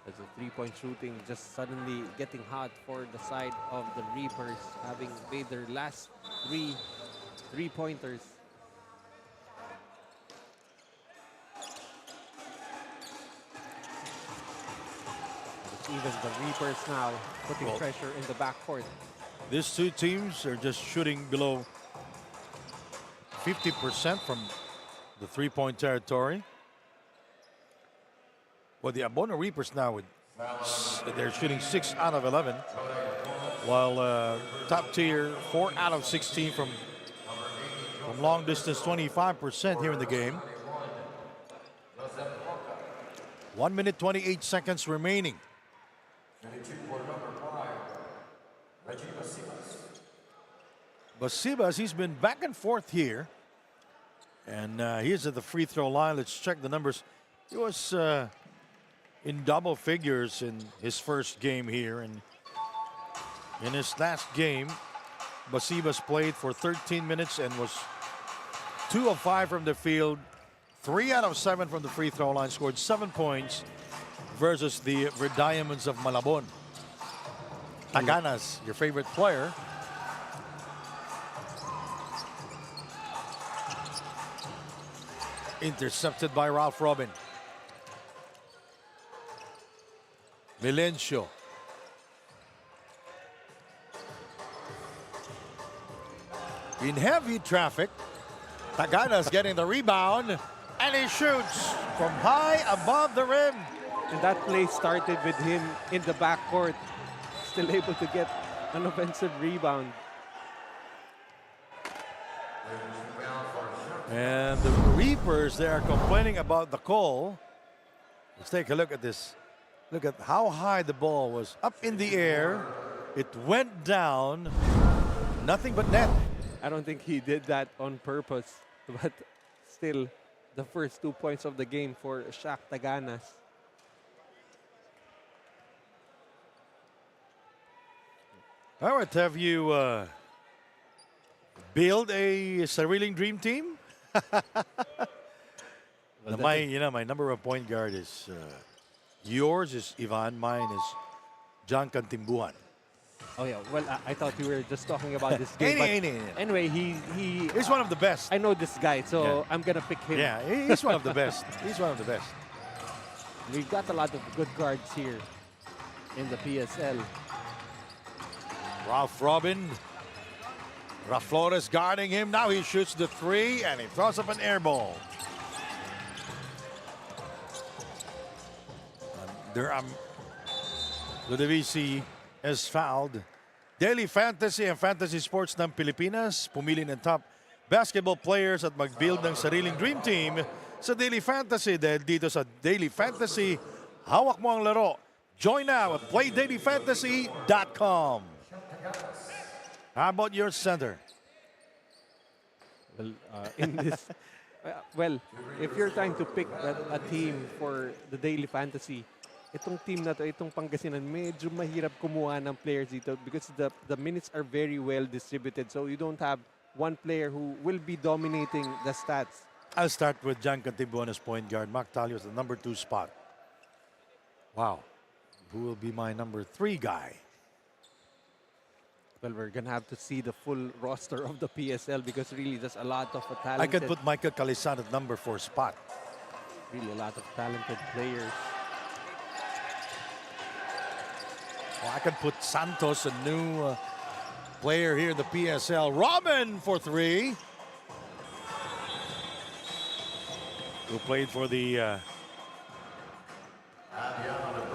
As the 3-point shooting just suddenly getting hot for the side of the Reapers, having made their last 3 3-pointers. Even the Reapers now putting pressure in the backcourt. These two teams are just shooting below 50% from the 3-point territory. Well, the ABONO Reapers now, they're shooting 6 out of 11. While top tier, 4 out of 16 from long distance, 25% here in the game. 1 minute, 28 seconds remaining. Basibas, he's been back and forth here. And he's at the free throw line. Let's check the numbers. He was in double figures in his first game here. And in his last game, Basibas played for 13 minutes and was 2 of 5 from the field, 3 out of 7 from the free throw line, scored 7 points versus the Red Diamonds of Malabon. Taganas, your favorite player. Intercepted by Ralph Robin. Milencio. In heavy traffic, Taganas getting the rebound, and he shoots from high above the rim. And that play started with him in the backcourt, still able to get an offensive rebound. And the Reapers, they are complaining about the call. Let's take a look at this. Look at how high the ball was up in the air. It went down. Nothing but net. I don't think he did that on purpose, but still the first 2 points of the game for Shaq Taganas. All right, have you build a Sariling Dream Team? My number of point guard is yours is Ivan, mine is John Cantimbuhan. Oh yeah, well I thought we were just talking about this game. Anyway, He's one of the best. I know this guy, so I'm gonna pick him. Yeah, he's one of the best. He's one of the best. We've got a lot of good guards here in the PSL. Ralph Robin. Ralph Flores guarding him. Now he shoots the 3 and he throws up an air ball. Ludovisi is fouled. Daily Fantasy and Fantasy Sports ng Pilipinas. Pumili ng top basketball players at mag-build ng sariling dream team sa Daily Fantasy. Dahil dito sa Daily Fantasy, hawak mo ang laro. Join now at playdailyfantasy.com. How about your center? Well, in this, well, if you're trying to pick a team for the daily fantasy, itong team na to, itong Pangasinan, medyo mahirap kumuha ng players dito because the minutes are very well distributed. So you don't have one player who will be dominating the stats. I'll start with Jan Cantibuenas, point guard. Mac Talios, the number 2 spot. Wow. Who will be my number 3 guy? Well, we're going to have to see the full roster of the PSL because really there's a lot of talented, I could put Michael Calisan at number 4 spot. really a lot of talented players. Well, I could put Santos, a new player here in the PSL. Robin for 3. Who played for the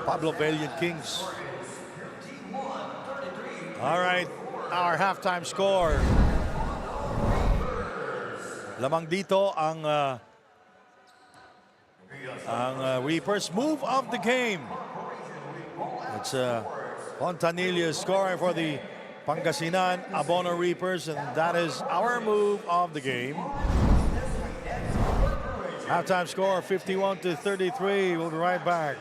Pablo Valiant Kings. All right, our halftime score. Lamang dito ang Reapers. Move of the game. It's Fontanilla scoring for the Pangasinan Abono Reapers, and that is our move of the game. Halftime score 51-33. We'll be right back.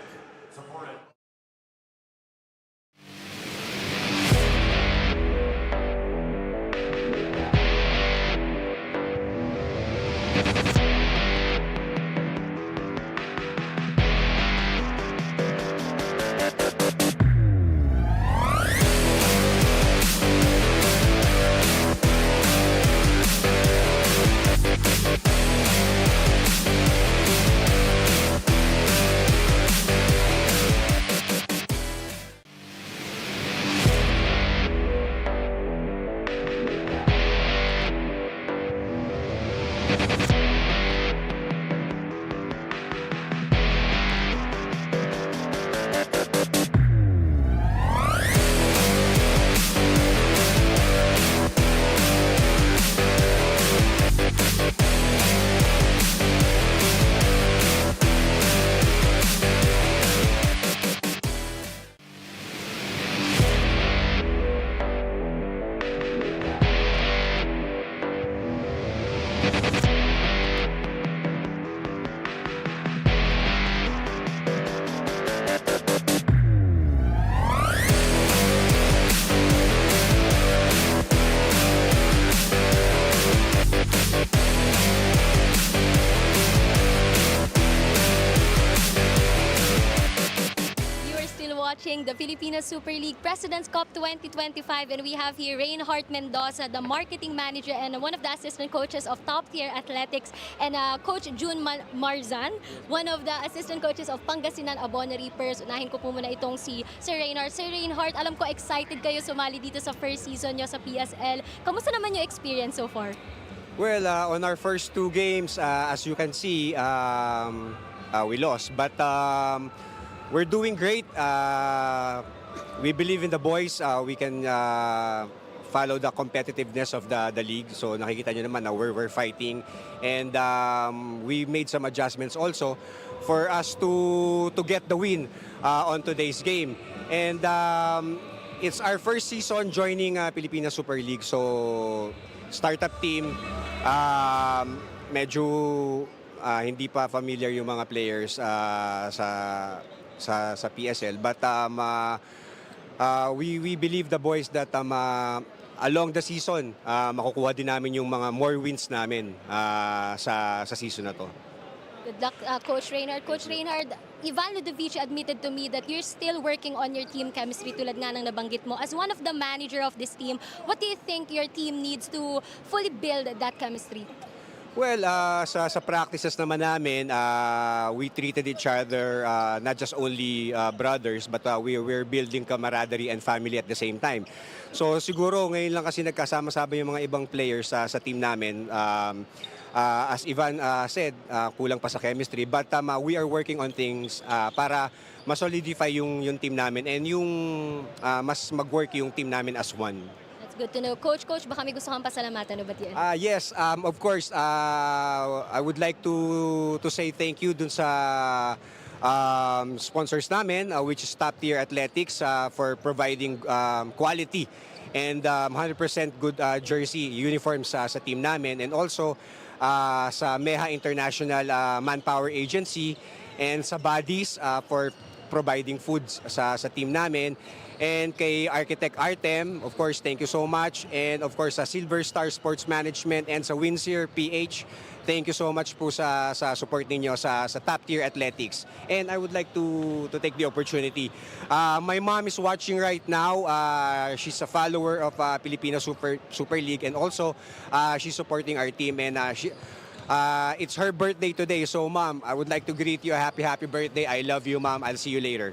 The Pilipinas Super League President's Cup 2025, and we have here Reinhardt Mendoza, the marketing manager and one of the assistant coaches of Top Tier Athletics, and Coach June Marzan, one of the assistant coaches of Pangasinan Abono Reapers. Unahin ko po muna itong si Sir Reinhardt. Sir Reinhardt, alam ko excited kayo sumali dito sa first season nyo sa PSL. Kamusta naman yung experience so far? Well, on our first 2 games, as you can see, we lost. But we're doing great. We believe in the boys. We can follow the competitiveness of the league. So nakikita nyo naman na we're fighting. And we made some adjustments also for us to get the win on today's game. And it's our first season joining Pilipinas Super League. So startup team, medyo hindi pa familiar yung mga players sa PSL, but we believe the boys that along the season makukuha din namin yung mga more wins namin sa season na to. Good luck, Coach Reinhardt. Coach Reinhardt, Ivan Ludovici admitted to me that you're still working on your team chemistry tulad nga ng nabanggit mo. As one of the manager of this team, what do you think your team needs to fully build that chemistry? Well, sa practices naman namin, we treated each other not just only brothers, but we're building camaraderie and family at the same time. So siguro ngayon lang kasi nagkasama-sama yung mga ibang players sa team namin. As Ivan said, kulang pa sa chemistry. But we are working on things para ma-solidify yung team namin and yung mas mag-work yung team namin as one. That's good to know. Coach, baka may gusto kang pasalamatan, ano ba yan? Yes, of course, I would like to say thank you dun sa sponsors namin, which is Top Tier Athletics, for providing quality and 100% good jersey uniforms sa team namin. And also sa MEHA International Manpower Agency and sa Bodies for providing foods sa team namin. And kay Architect Artem, of course, thank you so much. And of course, sa Silver Star Sports Management and sa Windsor PH, thank you so much po sa support ninyo sa Top Tier Athletics. And I would like to take the opportunity. My mom is watching right now. She's a follower of Pilipinas Super League, and also she's supporting our team. And it's her birthday today. So, Mom, I would like to greet you a happy birthday. I love you, Mom. I'll see you later.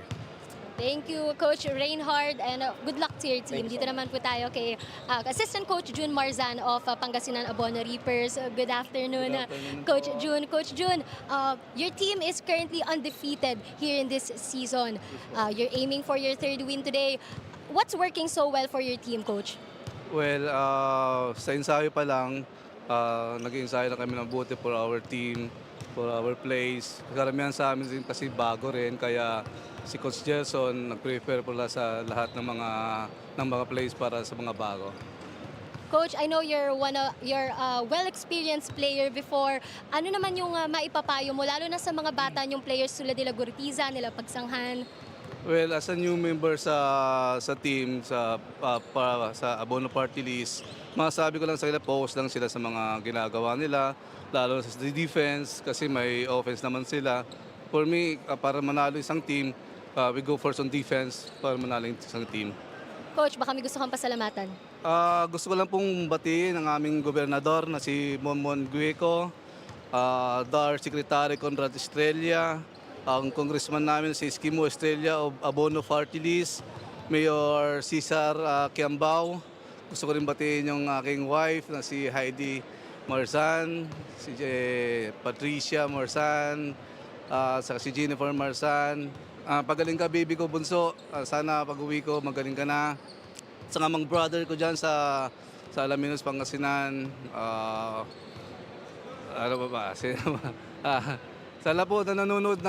Thank you, Coach Reinhard, and good luck to your team. Dito naman po tayo kay Assistant Coach June Marzan of Pangasinan ABONO Reapers. Good afternoon, Coach June. Coach June, your team is currently undefeated here in this season. You're aiming for your third win today. What's working so well for your team, Coach? Well, sa ensayo pa lang, nag-ensayo na kami ng buti for our team, for our plays. Karamihan sa amin din kasi bago rin, kaya si Coach Gerson nag-prepare pala sa lahat ng mga plays para sa mga bago. Coach, I know you're well-experienced player before. Ano naman yung maipapayo mo, lalo na sa mga bata yung players tulad nila Gurtiza, nila Pagsanghan? Well, as a new member sa team, sa ABONO Party List, masasabi ko lang sa kanila, focus lang sila sa mga ginagawa nila, lalo sa defense kasi may offense naman sila. For me, para manalo isang team, we go first on defense para manalo isang team. Coach, baka may gusto kang pasalamatan. Gusto ko lang pong batiin ang aming gobernador na si Monmon Gueco, DAR Secretary Conrad Estrella, ang congressman namin si Esquimo Estrella of ABONO Party List, Mayor Cesar Kiambao. Gusto ko rin batiin yung aking wife na si Heidi Marzan, si Patricia Marzan, saka si Jennifer Marzan. Pagaling ka, baby ko bunso. Sana pag-uwi ko, magaling ka na. Sa mga brother ko dyan sa Alaminos, Pangasinan. Ano ba? Sana po na nanonood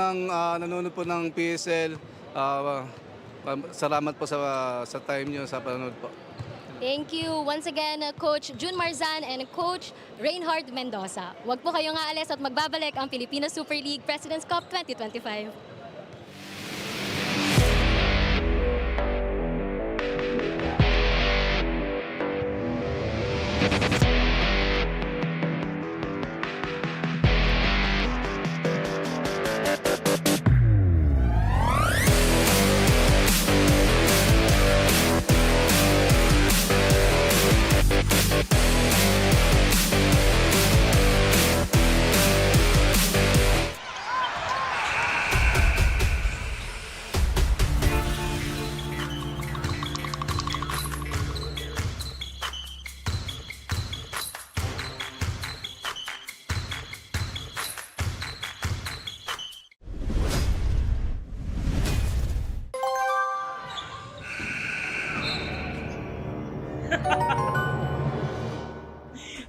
po ng PSL. Salamat po sa time nyo, sa panonood po. Thank you once again, Coach June Marzan and Coach Reinhard Mendoza. Huwag po kayong aalis at magbabalik ang Pilipinas Super League President's Cup 2025.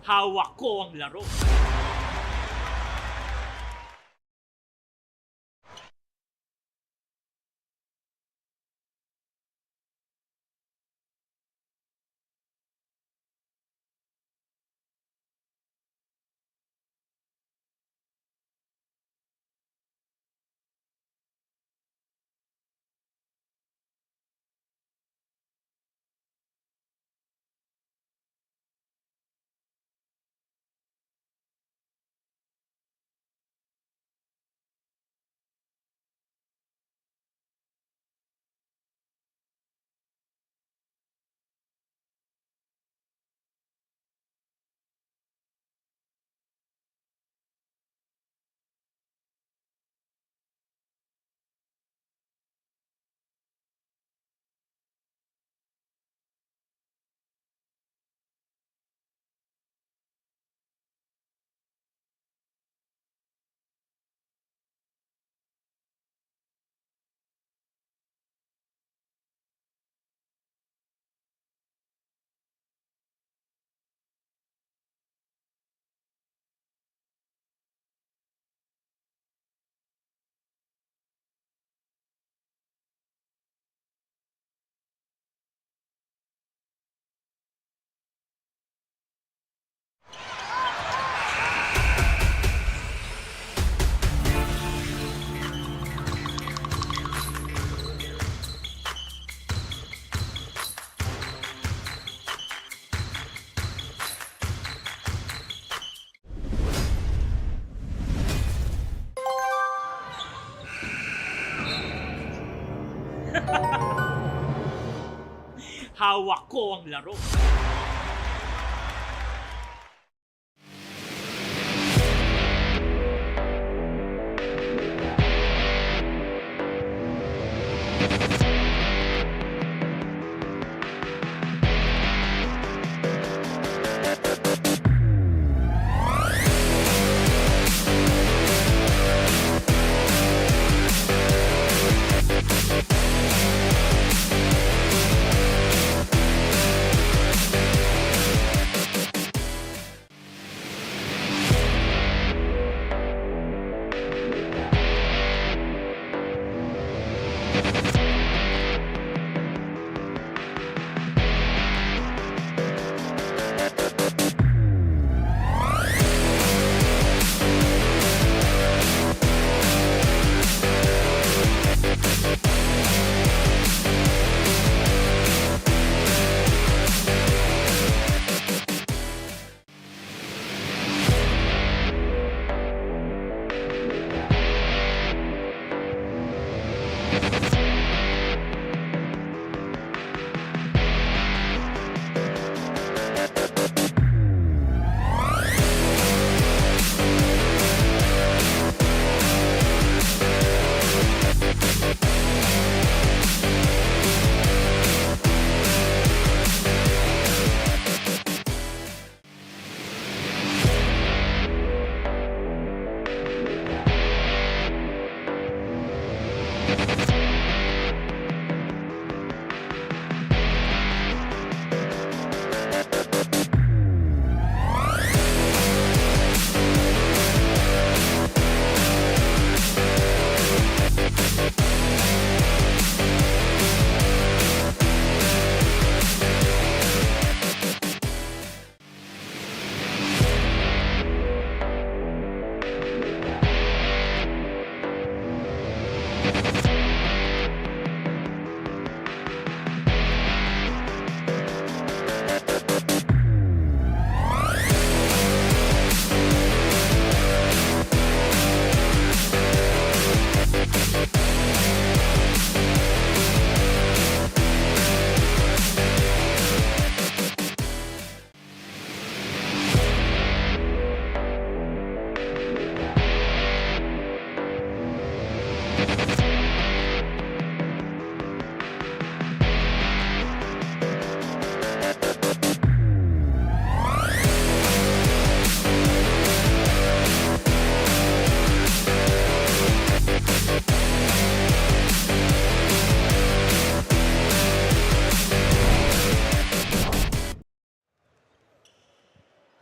Hawak ko ang laro. hawak ko ang laro.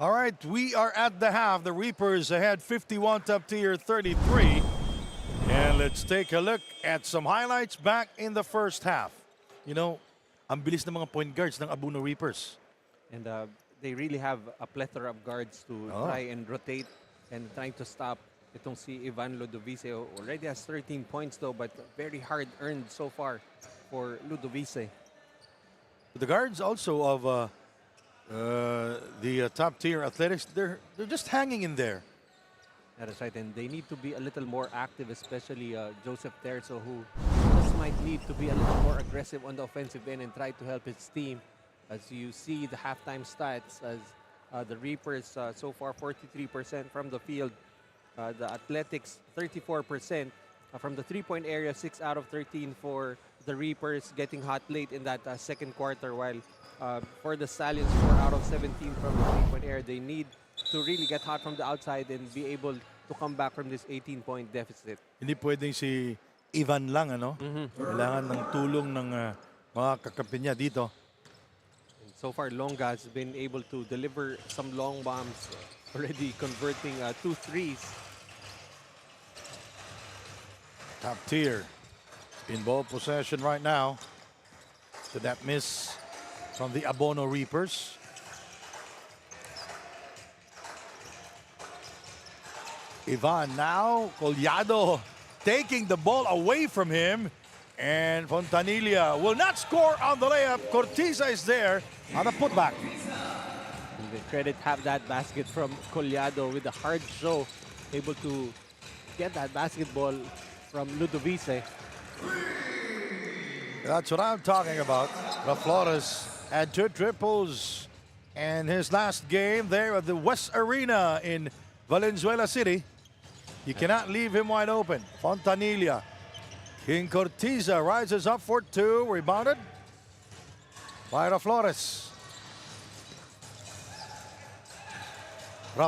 All right, we are at the half. The Reapers ahead 51 top tier 33. And let's take a look at some highlights back in the first half. You know, ang bilis ng mga point guards ng ABONO Reapers. And they really have a plethora of guards to try and rotate and trying to stop itong si Ivan Ludovice. Already has 13 points though, but very hard earned so far for Ludovice. The guards also of the top tier athletics, they're just hanging in there. That is right, and they need to be a little more active, especially Joseph Terzo, who just might need to be a little more aggressive on the offensive end and try to help his team. As you see the halftime stats, as the Reapers so far 43% from the field, the Athletics 34%. From the three-point area, 6 out of 13 for the Reapers, getting hot late in that second quarter, while for the Stallions, 4 out of 17 from the three-point area. They need to really get hot from the outside and be able to come back from this 18-point deficit. Hindi pwedeng si Ivan lang, ano? Kailangan ng tulong ng mga kakampi niya dito. And so far, Longa has been able to deliver some long bombs, already converting 2 threes. Top tier in ball possession right now. To that miss from the ABONO Reapers. Ivan now, Collado taking the ball away from him. And Fontanilla will not score on the layup. Cortiza is there on the putback. And the credit have that basket from Collado with a hard show, able to get that basketball from Ludovice. That's what I'm talking about. Flores had 2 triples and his last game there at the West Arena in Valenzuela City. You cannot leave him wide open. Fontanilla. King Cortiza rises up for 2, rebounded by Flores.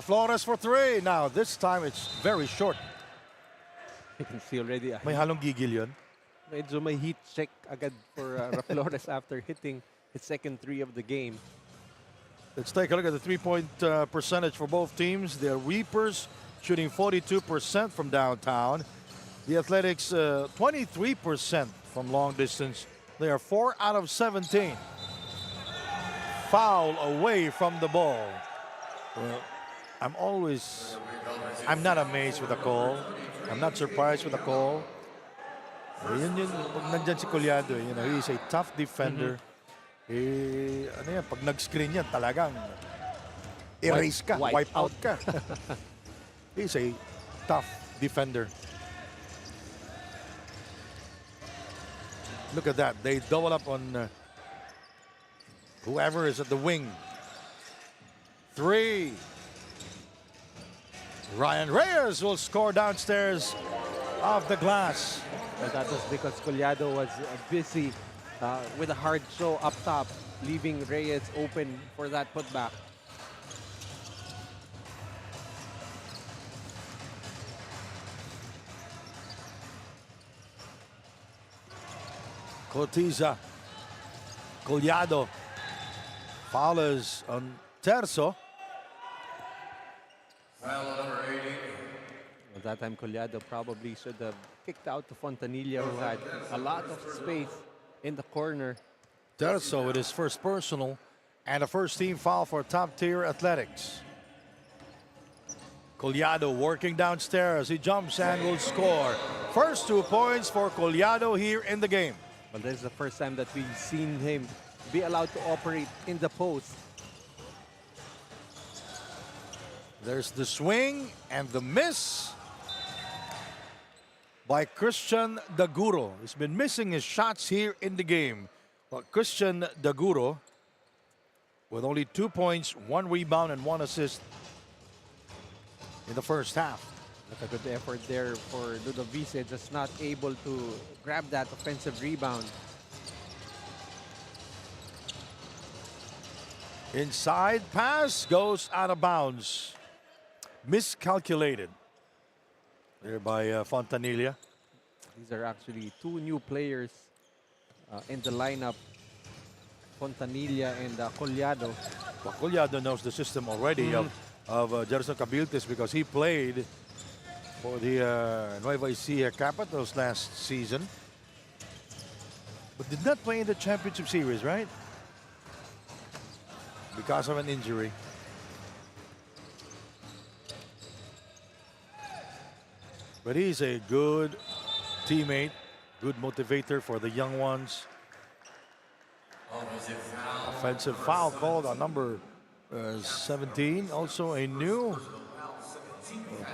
Flores for 3. Now this time it's very short. You can see already. May halong gigil yun. Medyo may heat check agad for Flores after hitting his second 3 of the game. Let's take a look at the three-point percentage for both teams. The Reapers shooting 42% from downtown. The Athletics 23% from long distance. They are 4 out of 17. Foul away from the ball. Well, I'm not amazed with the call. I'm not surprised with the call. Yun, pag nandyan si Collado, you know, he's a tough defender. Ano yan, pag nag-screen yan, talagang erase ka, wipe out ka. He's a tough defender. Look at that. They double up on whoever is at the wing. 3. Ryan Reyes will score downstairs off the glass. But that was because Collado was busy with a hard show up top, leaving Reyes open for that putback. Cortiza. Collado. Foul is on Terzo. Foul number 18. Well, that time Collado probably should have kicked out to Fontanilla, who had a lot of space in the corner. Terzo with his first personal and a first team foul for top-tier Athletics. Collado working downstairs. He jumps and will score. First 2 points for Collado here in the game. Well, this is the first time that we've seen him be allowed to operate in the post. There's the swing and the miss by Christian Daguro. He's been missing his shots here in the game. Well, Christian Daguro with only 2 points, 1 rebound, and 1 assist in the first half. But a good effort there for Ludovice, just not able to grab that offensive rebound. Inside pass goes out of bounds. Miscalculated there by Fontanilla. These are actually 2 new players in the lineup, Fontanilla and Collado. Well, Collado knows the system already of Jerson Cabiltes because he played for the Nueva Ecija Capitals last season, but did not play in the championship series, right? Because of an injury. But he's a good teammate, good motivator for the young ones. Offensive foul called on number 17. Also a new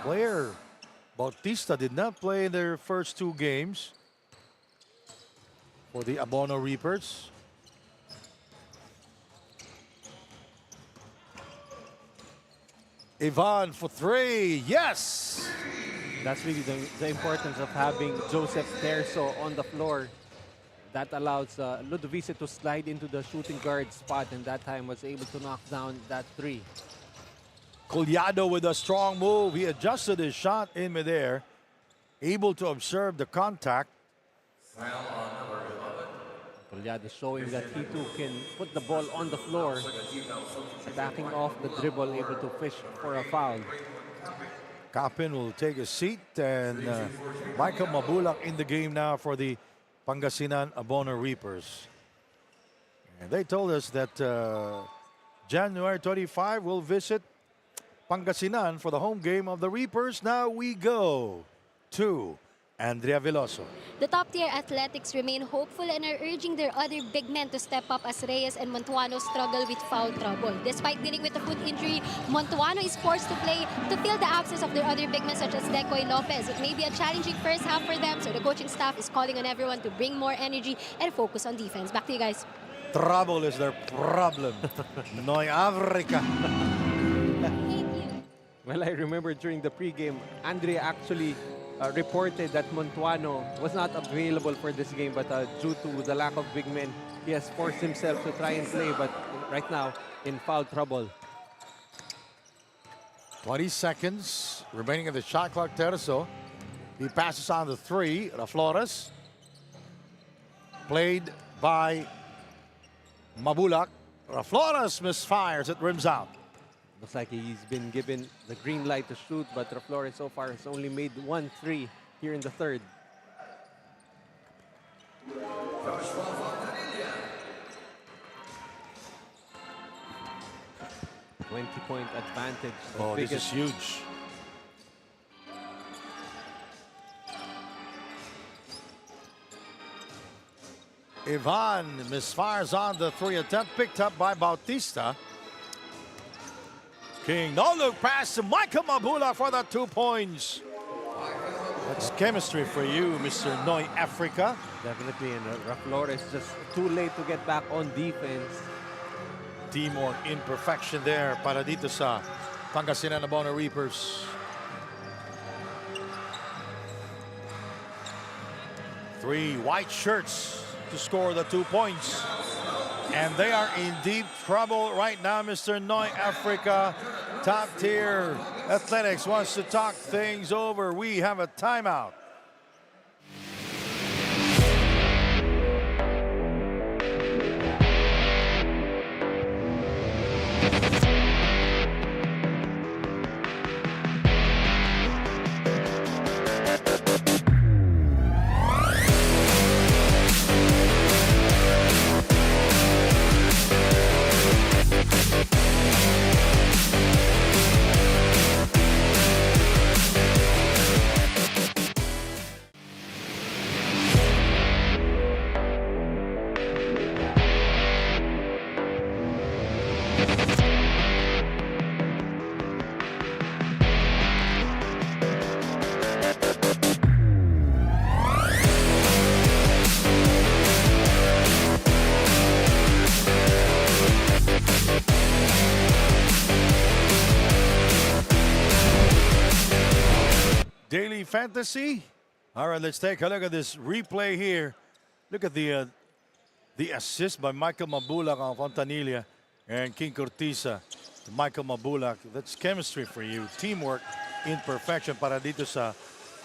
player. Bautista did not play in their first 2 games for the Abono Reapers. Ivan for 3. Yes! That's really the importance of having Joseph Terzo on the floor. That allows Ludovice to slide into the shooting guard spot, and that time was able to knock down that 3. Collado with a strong move. He adjusted his shot in midair, able to observe the contact. Collado showing that he too can put the ball on the floor, backing off the dribble, able to fish for a foul. Capin will take a seat, and Michael Mabulak in the game now for the Pangasinan Abono Reapers. And they told us that January 25 will visit Pangasinan for the home game of the Reapers. Now we go to Andrea Veloso. The top-tier Athletics remain hopeful and are urging their other big men to step up as Reyes and Montuano struggle with foul trouble. Despite dealing with a foot injury, Montuano is forced to play to fill the absence of their other big men such as Decoy Lopez. It may be a challenging first half for them, so the coaching staff is calling on everyone to bring more energy and focus on defense. Back to you guys. Trouble is their problem. Noy Africa. Well, I remember during the pregame, Andre actually reported that Montuano was not available for this game, but due to the lack of big men, he has forced himself to try and play, but right now in foul trouble. 20 seconds remaining in the shot clock. Terzo. He passes on the 3. Flores. Played by Mabulak. Flores misfires. It rims out. Looks like he's been given the green light to shoot, but Flores so far has only made 1 3 here in the third. 20-point advantage. The Oh, this is biggest- huge. Ivan misfires on the 3 attempt, picked up by Bautista. King, no look pass to Michael Mabula for the 2 points. That's chemistry for you, Mr. Noy Africa. Definitely, and Flores just too late to get back on defense. Teamwork, imperfection there para dito sa Pangasinan ABONO Reapers. 3 white shirts to score the 2 points. And they are in deep trouble right now, Mr. Noy Africa. Top tier athletics wants to talk things over. We have a timeout. Daily fantasy. All right, let's take a look at this replay here. Look at the assist by Michael Mabulak on Fontanilla and King Cortiza to Michael Mabulak. That's chemistry for you. Teamwork, imperfection para dito sa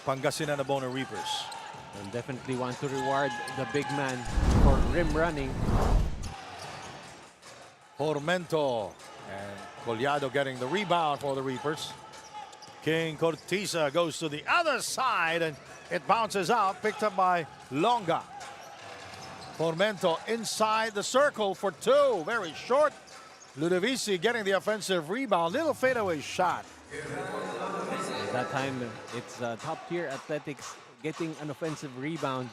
Pangasinan ABONO Reapers. And definitely want to reward the big man for rim running. Formento and Collado getting the rebound for the Reapers. King Cortiza goes to the other side and it bounces out, picked up by Longa. Formento inside the circle for 2, very short. Ludovisi getting the offensive rebound, little fadeaway shot. At that time, it's top tier athletics getting an offensive rebound.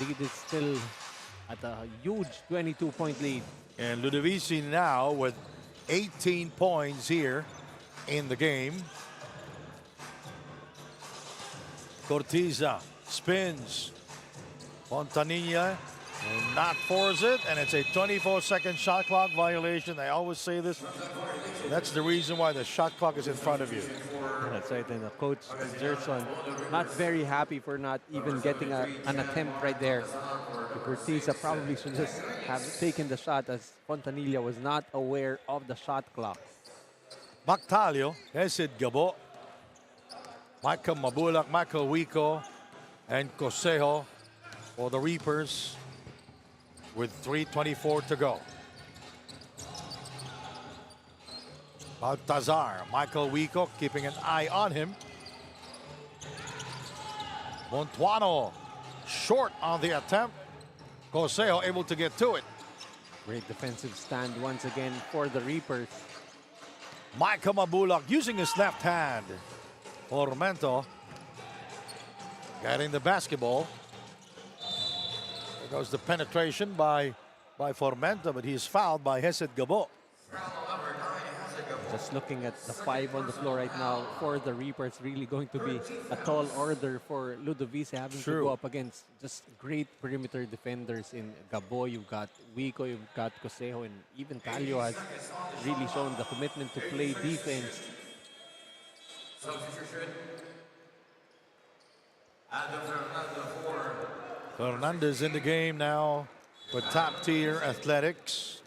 Lead is still at a huge 22-point lead. And Ludovisi now with 18 points here in the game. Cortiza spins. Fontanilla will not force it, and it's a 24-second shot clock violation. I always say this. That's the reason why the shot clock is in front of you. That's right, and Coach Gerson not very happy for not even getting an attempt right there. Cortiza probably should just have taken the shot as Fontanilla was not aware of the shot clock. Mactalio, Hesed Gabo, Michael Mabulak, Michael Wico, and Cosejo for the Reapers with 3:24 to go. Baltazar, Michael Wico keeping an eye on him. Montuano short on the attempt. Cosejo able to get to it. Great defensive stand once again for the Reapers. Michael Mabulak using his left hand. Formento getting the basketball. There goes the penetration by Formento, but he is fouled by Hesed Gabo. Just looking at the 5 on the floor right now for the Reapers, really going to be a tall order for Ludovice having to True. go up against just great perimeter defenders in Gabo. You've got Wico, you've got Cosejo, and even Talio has really shown the commitment to play defense. Substitution. And the Fernando for Fernandez in the game now for Top Tier Athletics.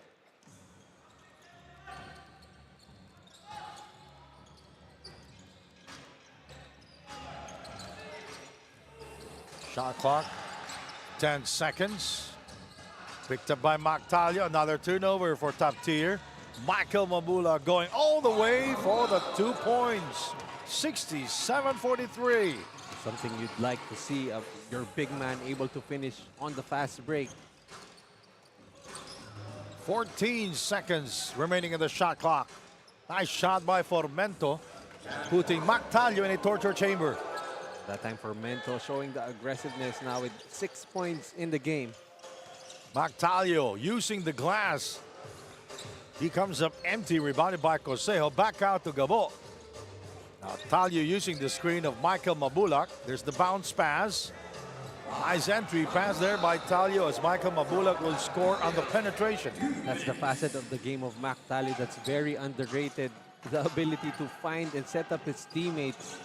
Shot clock, 10 seconds. Picked up by Mactalio, another turnover for Top Tier. Michael Mabula going all the way for the 2 points. 67-43. Something you'd like to see of your big man able to finish on the fast break. 14 seconds remaining in the shot clock. Nice shot by Formento, putting Mactalio in a torture chamber. That time for Mento showing the aggressiveness now with 6 points in the game. Mactalio using the glass. He comes up empty, rebounded by Cosejo. Back out to Gabo. Now Talio using the screen of Michael Mabulak. There's the bounce pass. Nice entry pass there by Talio as Michael Mabulak will score on the penetration. That's the facet of the game of Mactalio that's very underrated. The ability to find and set up his teammates.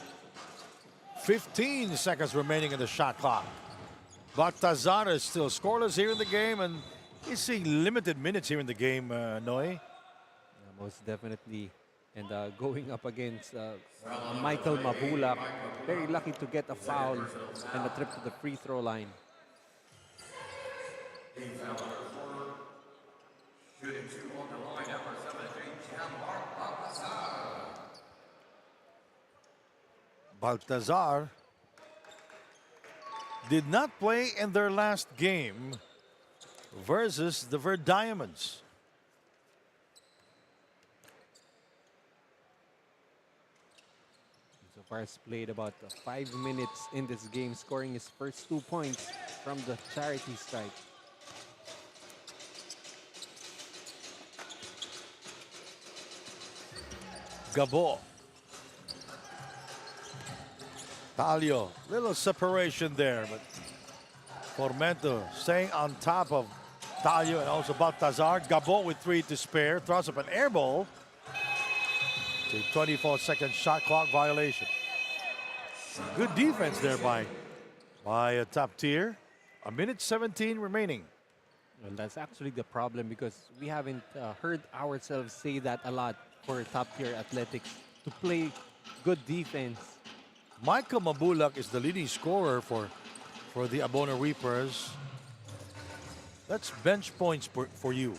15 seconds remaining in the shot clock. Baltazar is still scoreless here in the game, and he's seeing limited minutes here in the game, Noe. Yeah, most definitely. And going up against Michael Mabulak, very lucky to get a foul and a trip to the free throw line. shooting 2 on the line, number 73, Baltazar did not play in their last game versus the Verd Diamonds. So far has played about 5 minutes in this game, scoring his first 2 points from the charity strike. Gabo. Talio, little separation there, but Formento staying on top of Talio and also Baltazar. Gabo with 3 to spare, throws up an air ball. To 24-second shot clock violation. Good defense there by a top tier. 1:17 remaining. Well, that's actually the problem because we haven't heard ourselves say that a lot for top-tier athletics to play good defense. Michael Mabulak is the leading scorer for the ABONO Reapers. That's bench points for you.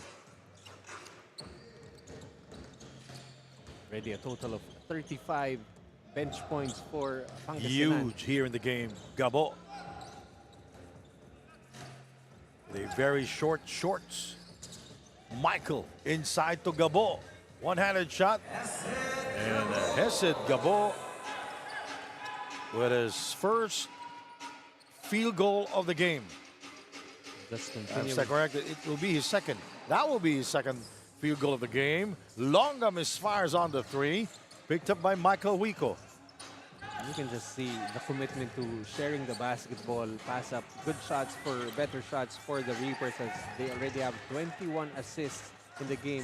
Already a total of 35 bench points for Pangasinan. Huge here in the game. Gabo. They very short shorts. Michael inside to Gabo. One-handed shot. And Hesed Gabo with his first field goal of the game. Just Is continuing. that correct? It will be his second. That will be his second field goal of the game. Longa misfires on the 3. Picked up by Michael Wico. You can just see the commitment to sharing the basketball, pass up good shots for better shots for the Reapers as they already have 21 assists in the game.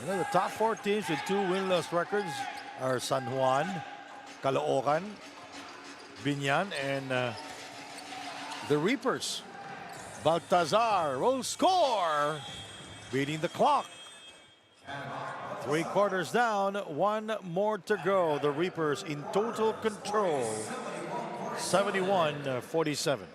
You know, the top 4 teams with 2 winless records are San Juan, Caloocan, Binyan, and the Reapers. Baltazar will score, beating the clock. 3 quarters down, 1 more to go. The Reapers in total control, 71-47.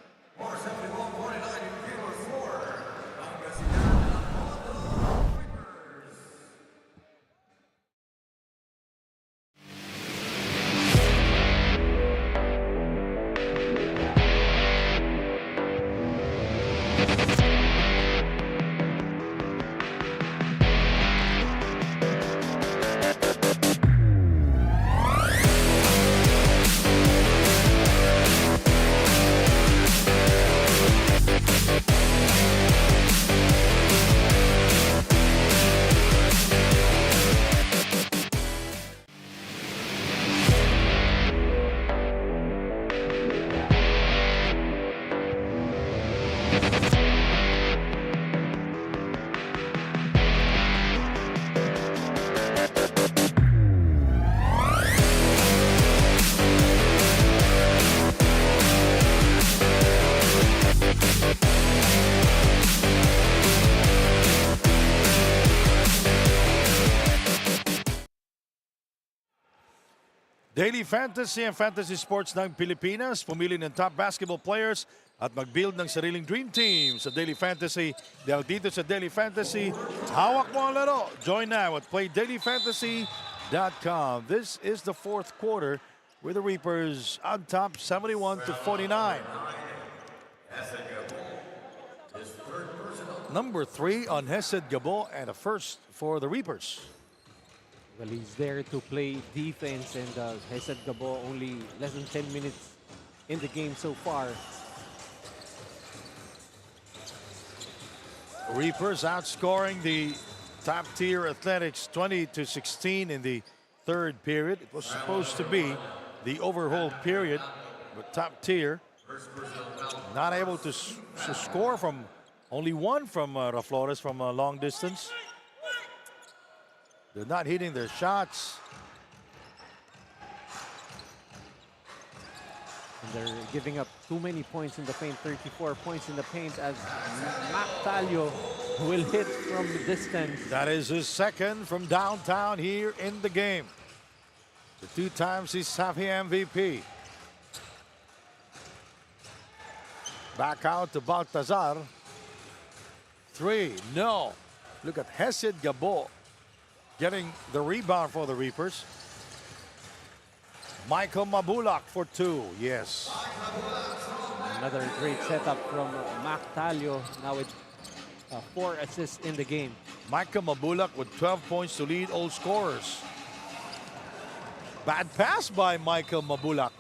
Daily Fantasy and Fantasy Sports ng Pilipinas. Pumili ng top basketball players at mag-build ng sariling dream team sa Daily Fantasy. Dahil dito sa Daily Fantasy, hawak mo ang laro. Join now at playdailyfantasy.com. This is the fourth quarter with the Reapers on top 71-49. Number 3 on Hesed Gabo and a first for the Reapers. Well, he's there to play defense, and Hesed Gabo only less than 10 minutes in the game so far. Reapers outscoring the top-tier Athletics 20-16 in the third period. It was supposed to be the overhaul period, but top tier not able to score from only one from Raflores from a long distance. They're not hitting their shots. And they're giving up too many points in the paint, 34 points in the paint, as Mac Talio will hit from distance. That is his second from downtown here in the game. The 2 times he's Safi MVP. Back out to Baltazar. 3, no. Look at Hesed Gabo getting the rebound for the Reapers. Michael Mabulak for 2, yes. Another great setup from Mac Talio, now with 4 assists in the game. Michael Mabulak with 12 points to lead all scorers. Bad pass by Michael Mabulak.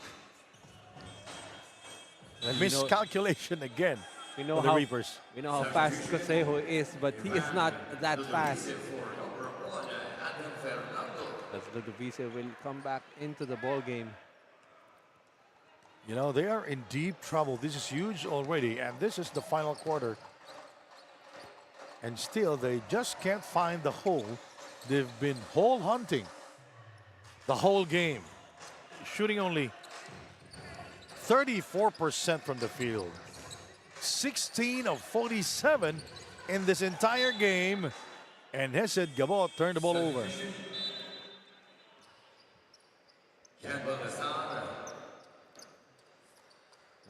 Well, Miscalculation again we know for the how, Reapers. We know how fast Cosejo is, but he is not that fast. As Ludovice will come back into the ball game. You know, they are in deep trouble. This is huge already, and this is the final quarter. And still, they just can't find the hole. They've been hole hunting the whole game, shooting only 34% from the field. 16 of 47 in this entire game, and Hesed Gabo turned the ball over.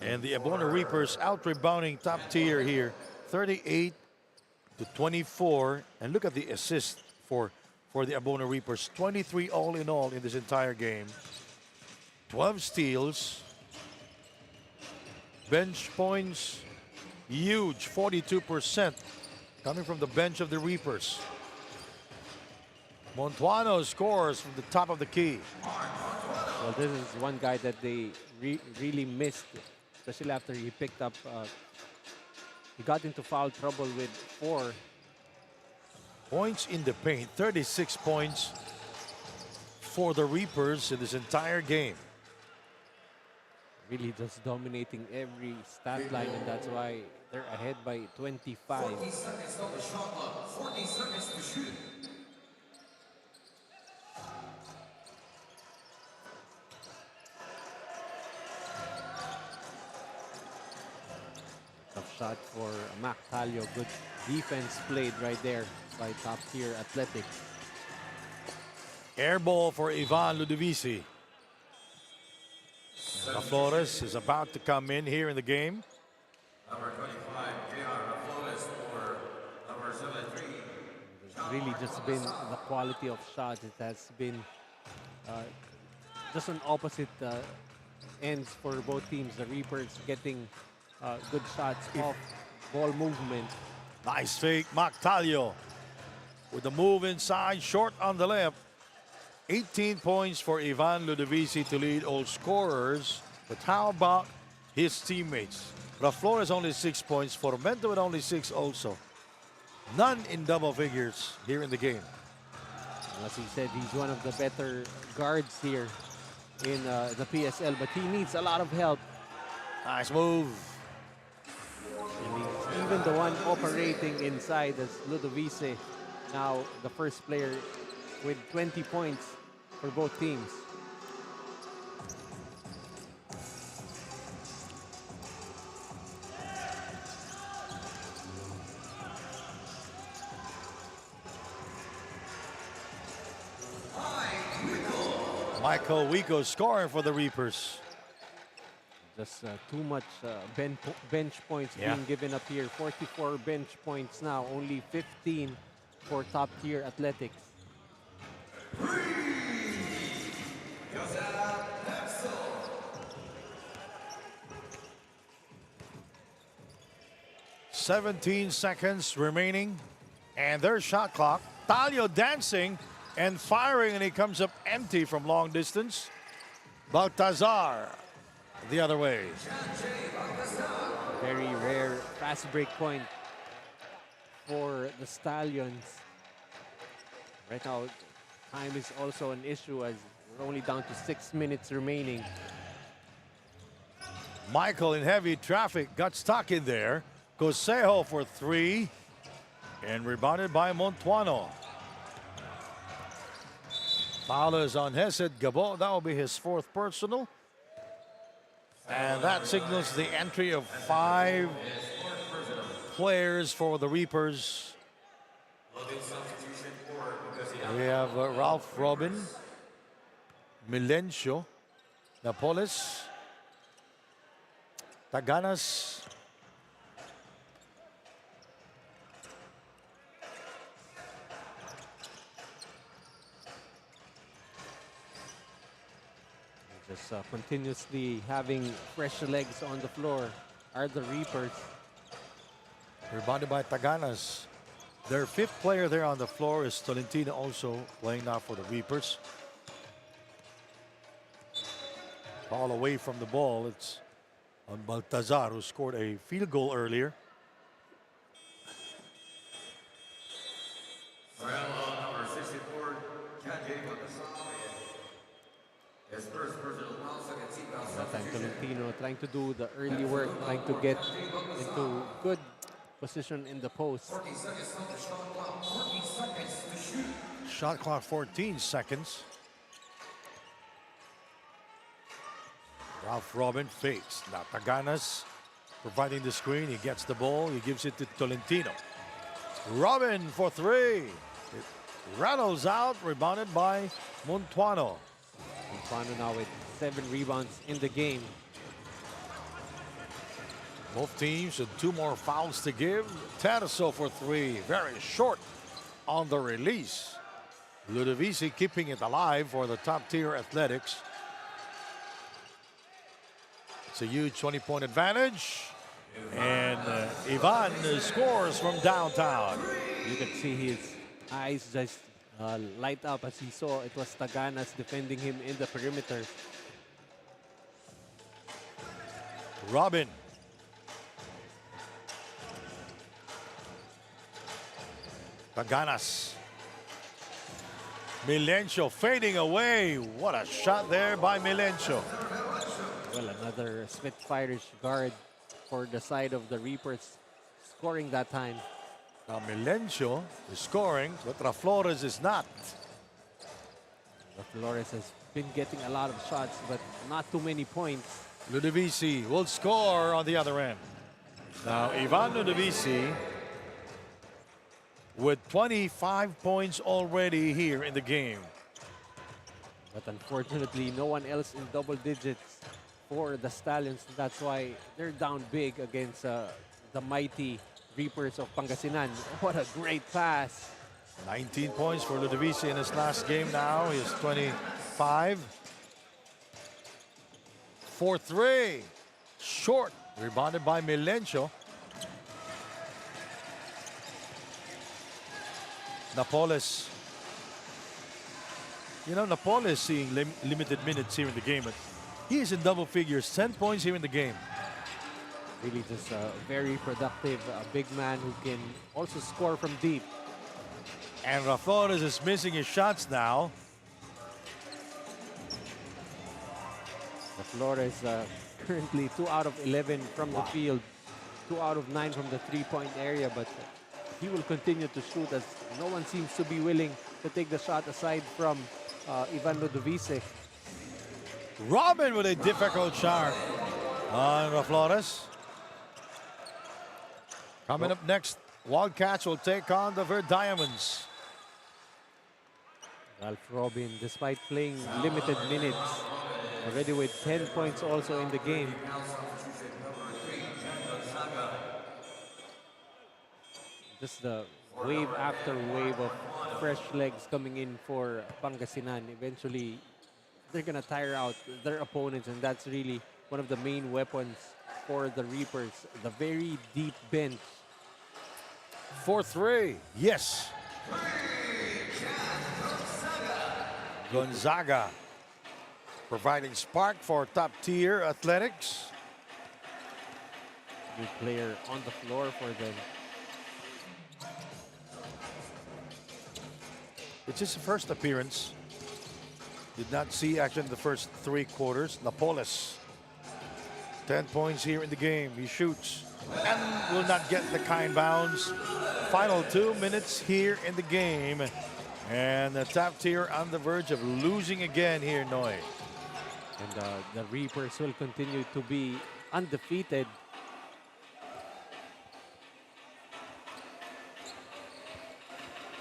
And the Abono Reapers out-rebounding top tier here, 38-24. And look at the assist for the Abono Reapers, 23 all in this entire game. 12 steals. Bench points, huge, 42% coming from the bench of the Reapers. Montuano scores from the top of the key. Well, this is one guy that they really missed, especially after he picked up, he got into foul trouble with 4. Points in the paint, 36 points for the Reapers in this entire game. Really just dominating every stat line, and that's why they're ahead by 25. 40 seconds on the shot clock. 40 seconds to shoot. Tough shot for Mac Talio. Good defense played right there by top-tier Athletics. Air ball for Ivan Ludovici. Flores is about to come in here in the game. Number 25, J.R. Flores for number 73. It's really just been the quality of shots. It has been just on opposite ends for both teams. The Reapers getting good shots off ball movement. Nice fake, Mactalio with the move inside, short on the left. 18 points for Ivan Ludovici to lead all scorers. But how about his teammates? Raflores only 6 points, Formento with only 6 also. None in double figures here in the game. As he said, he's one of the better guards here in the PSL, but he needs a lot of help. Nice move. And he's even the one operating inside as Ludovice, now the first player with 20 points for both teams. Michael Wico scoring for the Reapers. Just too much bench points Yeah. being given up here. 44 bench points now, only 15 for top-tier athletics. "17 seconds remaining, and their shot clock. Talio dancing and firing, and he comes up empty from long distance. Baltazar the other way. Very rare fast break point for the Stallions. Right now, time is also an issue as we're only down to 6 minutes remaining. Michael in heavy traffic got stuck in there. Cosejo for three, and rebounded by Montuano. Foul is on Hesed Gabo. That will be his fourth personal. And that signals the entry of 5 players for the Reapers. We have Ralph Robin, Milencio, Napoles, Taganas, Just continuously having fresh legs on the floor are the Reapers. rebounded by Taganas. Their 5th player there on the floor is Tolentino, also playing now for the Reapers. Ball away from the ball. It's on Baltazar, who scored a field goal earlier. Foul on number 64, Kanye Wakasami. His first personal foul, second team foul That time substitution. Tolentino trying to do the early work, trying to get into good position in the post. 14 seconds on the shot clock, 14 seconds to shoot. Shot clock 14 seconds. Ralph Robin fakes. Now Taganas providing the screen. He gets the ball. He gives it to Tolentino. Robin for three. It rattles out. Rebounded by Montuano. Montuano now with 7 rebounds in the game. Both teams with 2 more fouls to give. Taraso for three. Very short on the release. Ludovisi keeping it alive for the top-tier Athletics. It's a huge 20-point advantage. And Ivan scores from downtown. You can see his eyes just light up as he saw it was Taganas defending him in the perimeter. Robin. Taganas. Milencio fading away. What a shot there by Milencio. Well, another Spitfires guard for the side of the Reapers scoring that time. Now Milencio is scoring, but Raflores is not. Flores has been getting a lot of shots, but not too many points. Ludovisi will score on the other end. Now Ivan Ludovisi with 25 points already here in the game. But unfortunately, no one else in double digits for the Stallions. That's why they're down big against the mighty Reapers of Pangasinan. What a great pass. 19 points for Ludovisi in his last game now. He is 25. 4-3. Short. Rebounded by Milencio. Napoles. You know, Napoles seeing limited minutes here in the game, but he is in double figures. 10 points here in the game. Really just a very productive big man who can also score from deep. And Raflores is missing his shots now. Flores currently 2 out of 11 from the field, 2 out of 9 from the three-point area, but he will continue to shoot as no one seems to be willing to take the shot aside from Ivan Ludovisi. Robin with a difficult shot on Raflores. Coming up next, Wildcats will take on the Verde Diamonds. Ralph Robin, despite playing limited minutes, already with 10 points also in the game. Just the wave after wave of fresh legs coming in for Pangasinan. Eventually, they're gonna tire out their opponents, and that's really one of the main weapons for the Reapers. The very deep bench. 4-3. Yes. Gonzaga providing spark for top tier athletics. New player on the floor for them. It's his first appearance. Did not see action in the first 3 quarters. Napoles, 10 points here in the game. He shoots and will not get the kind bounds. Final 2 minutes here in the game. And the top tier on the verge of losing again here, Noy. And the Reapers will continue to be undefeated.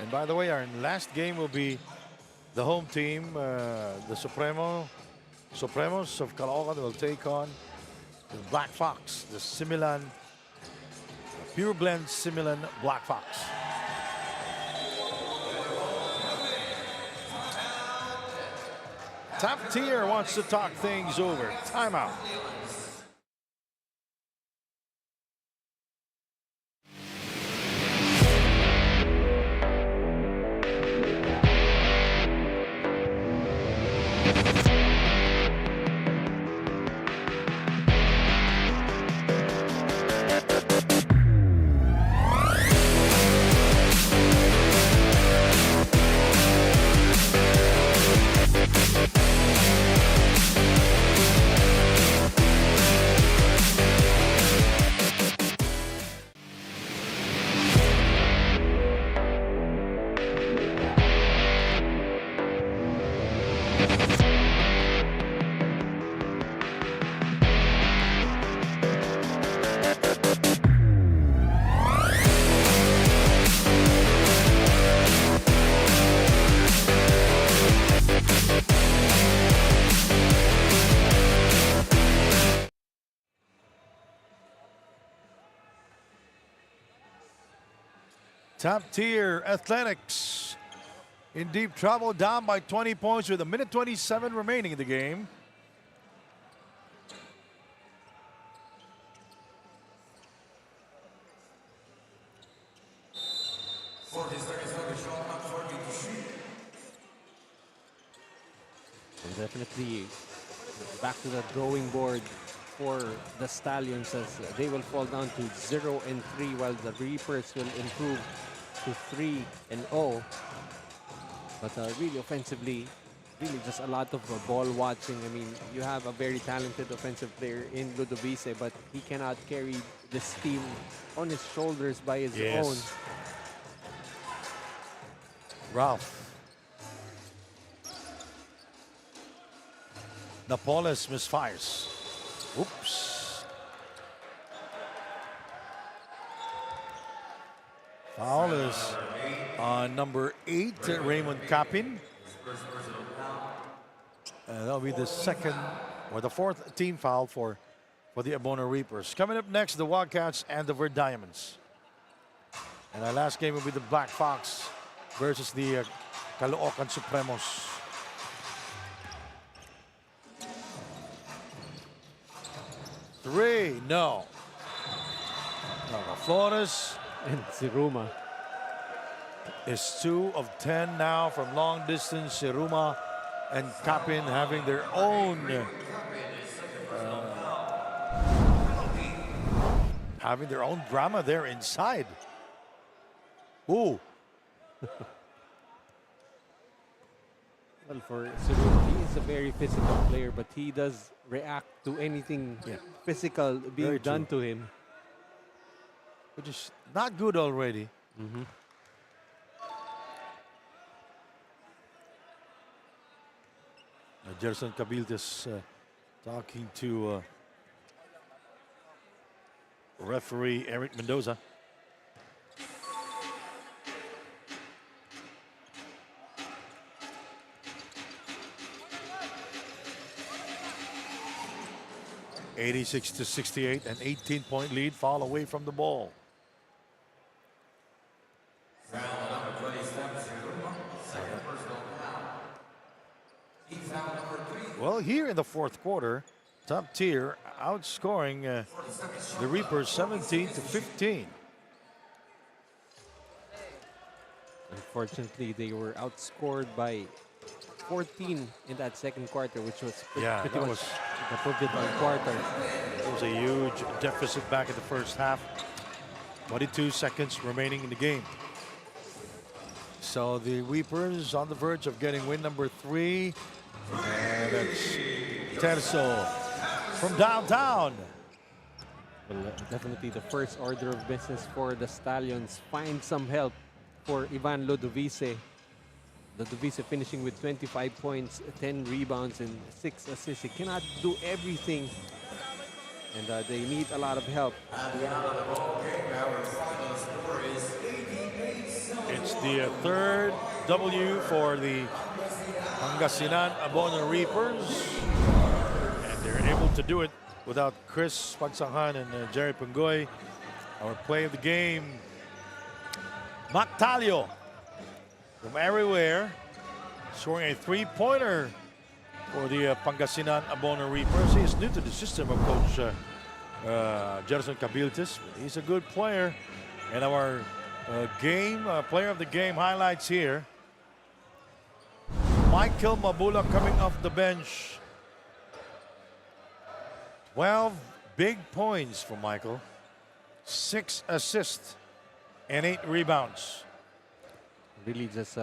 And by the way, our last game will be the home team, the Supremos of Caloocan will take on the Black Fox, the Similan, pure blend Similan Black Fox. Top tier wants to talk things over. Timeout. Top tier athletics in deep trouble, down by 20 points with a minute 27 remaining in the game. And definitely back to the drawing board for the Stallions, as they will fall down to 0-3, while the Reapers will improve to 3-0. But really offensively, really just a lot of ball watching. I mean, you have a very talented offensive player in Ludovice, but he cannot carry this team on his shoulders by his own. Ralph. Napoles misfires. Oops. Foul is on number 8, Raymond Capin. That'll be the second or the 4th team foul for the ABONO Reapers. Coming up next, the Wildcats and the Verde Diamonds. And our last game will be the Black Fox versus the Caloocan Supremos. Three, no. Flores And Siruma. is 2 of 10 now from long distance. Siruma and Capin having their own drama there inside. Ooh. Well, for Siruma, he is a very physical player, but he does react to anything physical being Very done true. to him. Which is not good already. Gerson Cabildes talking to referee Eric Mendoza. 86-68, an 18-point lead, fall away from the ball. Foul number 27, second personal foul. Team foul number 3. Well, here in the fourth quarter, top tier outscoring the Reapers 17-15. Unfortunately, they were outscored by 14 in that second quarter, which was Yeah, pretty that much was- the pivotal quarter. It was a huge deficit back in the first half. 22 seconds remaining in the game. So the Reapers on the verge of getting win number 3. And that's Terzo from downtown. Well, definitely the first order of business for the Stallions. Find some help for Ivan Ludovice. Ludovice finishing with 25 points, 10 rebounds, and 6 assists. He cannot do everything, and they need a lot of help. It's the third W for the Pangasinan Abono Reapers. And they're able to do it without Chris Pagsanghan and Jerry Pungoy. Our play of the game, Mactalio from everywhere, scoring a three-pointer for the Pangasinan Abono Reapers. He is new to the system of Coach Gerson Cabiltes. He's a good player. And our player of the game highlights here. Michael Mabula coming off the bench. 12 big points for Michael. 6 assists and 8 rebounds. Really just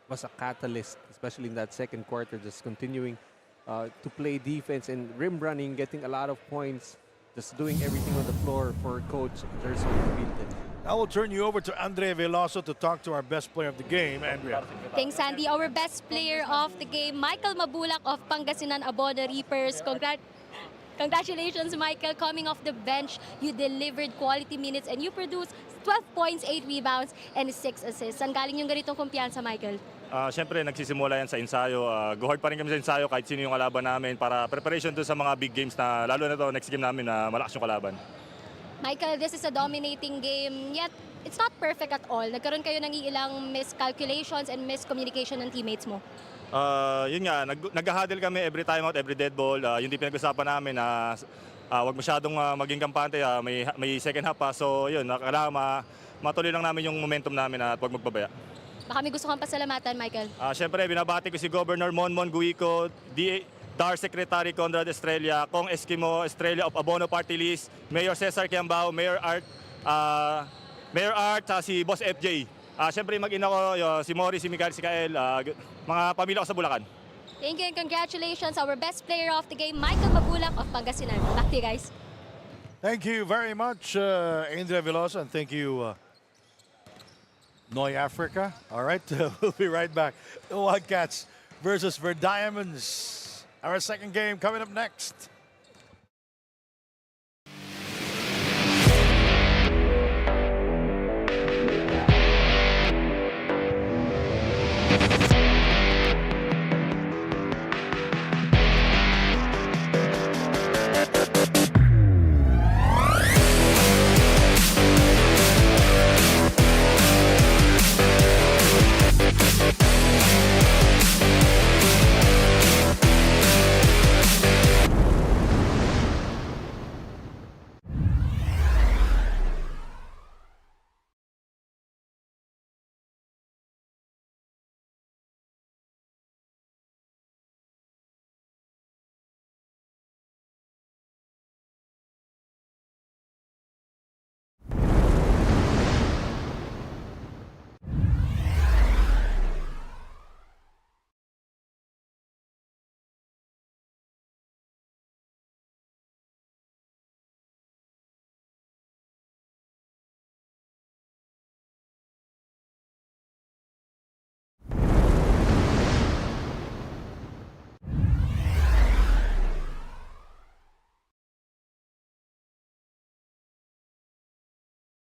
was a catalyst, especially in that second quarter, just continuing to play defense and rim running, getting a lot of points, just doing everything on the floor for Coach Gerson Cabiltes. I will turn you over to Andre Veloso to talk to our best player of the game, Andrea. Thanks, Sandy. Our best player of the game, Michael Mabulak of Pangasinan Abono Reapers. Congratulations, Michael. Coming off the bench, you delivered quality minutes and you produced 12 points, 8 rebounds, and 6 assists. Saan galing yung ganitong kumpiyansa, Michael? Siyempre, nagsisimula yan sa ensayo. Go hard pa rin kami sa ensayo kahit sino yung kalaban namin para preparation to sa mga big games na lalo na to next game namin na malakas yung kalaban. Michael, this is a dominating game, yet it's not perfect at all. Nagkaroon kayo ng ilang miscalculations and miscommunication ng teammates mo. Yun nga, nag-huddle kami every time out, every dead ball. Yung di pinag-usapan namin na wag masyadong maging kampante, may second half pa. So yun, kailangan matuloy lang namin yung momentum namin at wag magpabaya. Baka may gusto kang pasalamatan, Michael. Siyempre, binabati ko si Governor Monmon Guico, DAR Secretary Conrad Estrella, Kong Eskimo Estrella of Abono Party List, Mayor Cesar Kiambao, Mayor Art, si Boss FJ. Siyempre, mag-ina ko, si Mori, si Miguel, si Kael, mga pamilya ko sa Bulacan. Thank you and congratulations. Our best player of the game, Michael Mabulak of Pangasinan. Back to you guys. Thank you very much, Andrea Veloso, and thank you, Noy Africa. All right, we'll be right back. The Wildcats versus Verdiamonds. Our second game coming up next.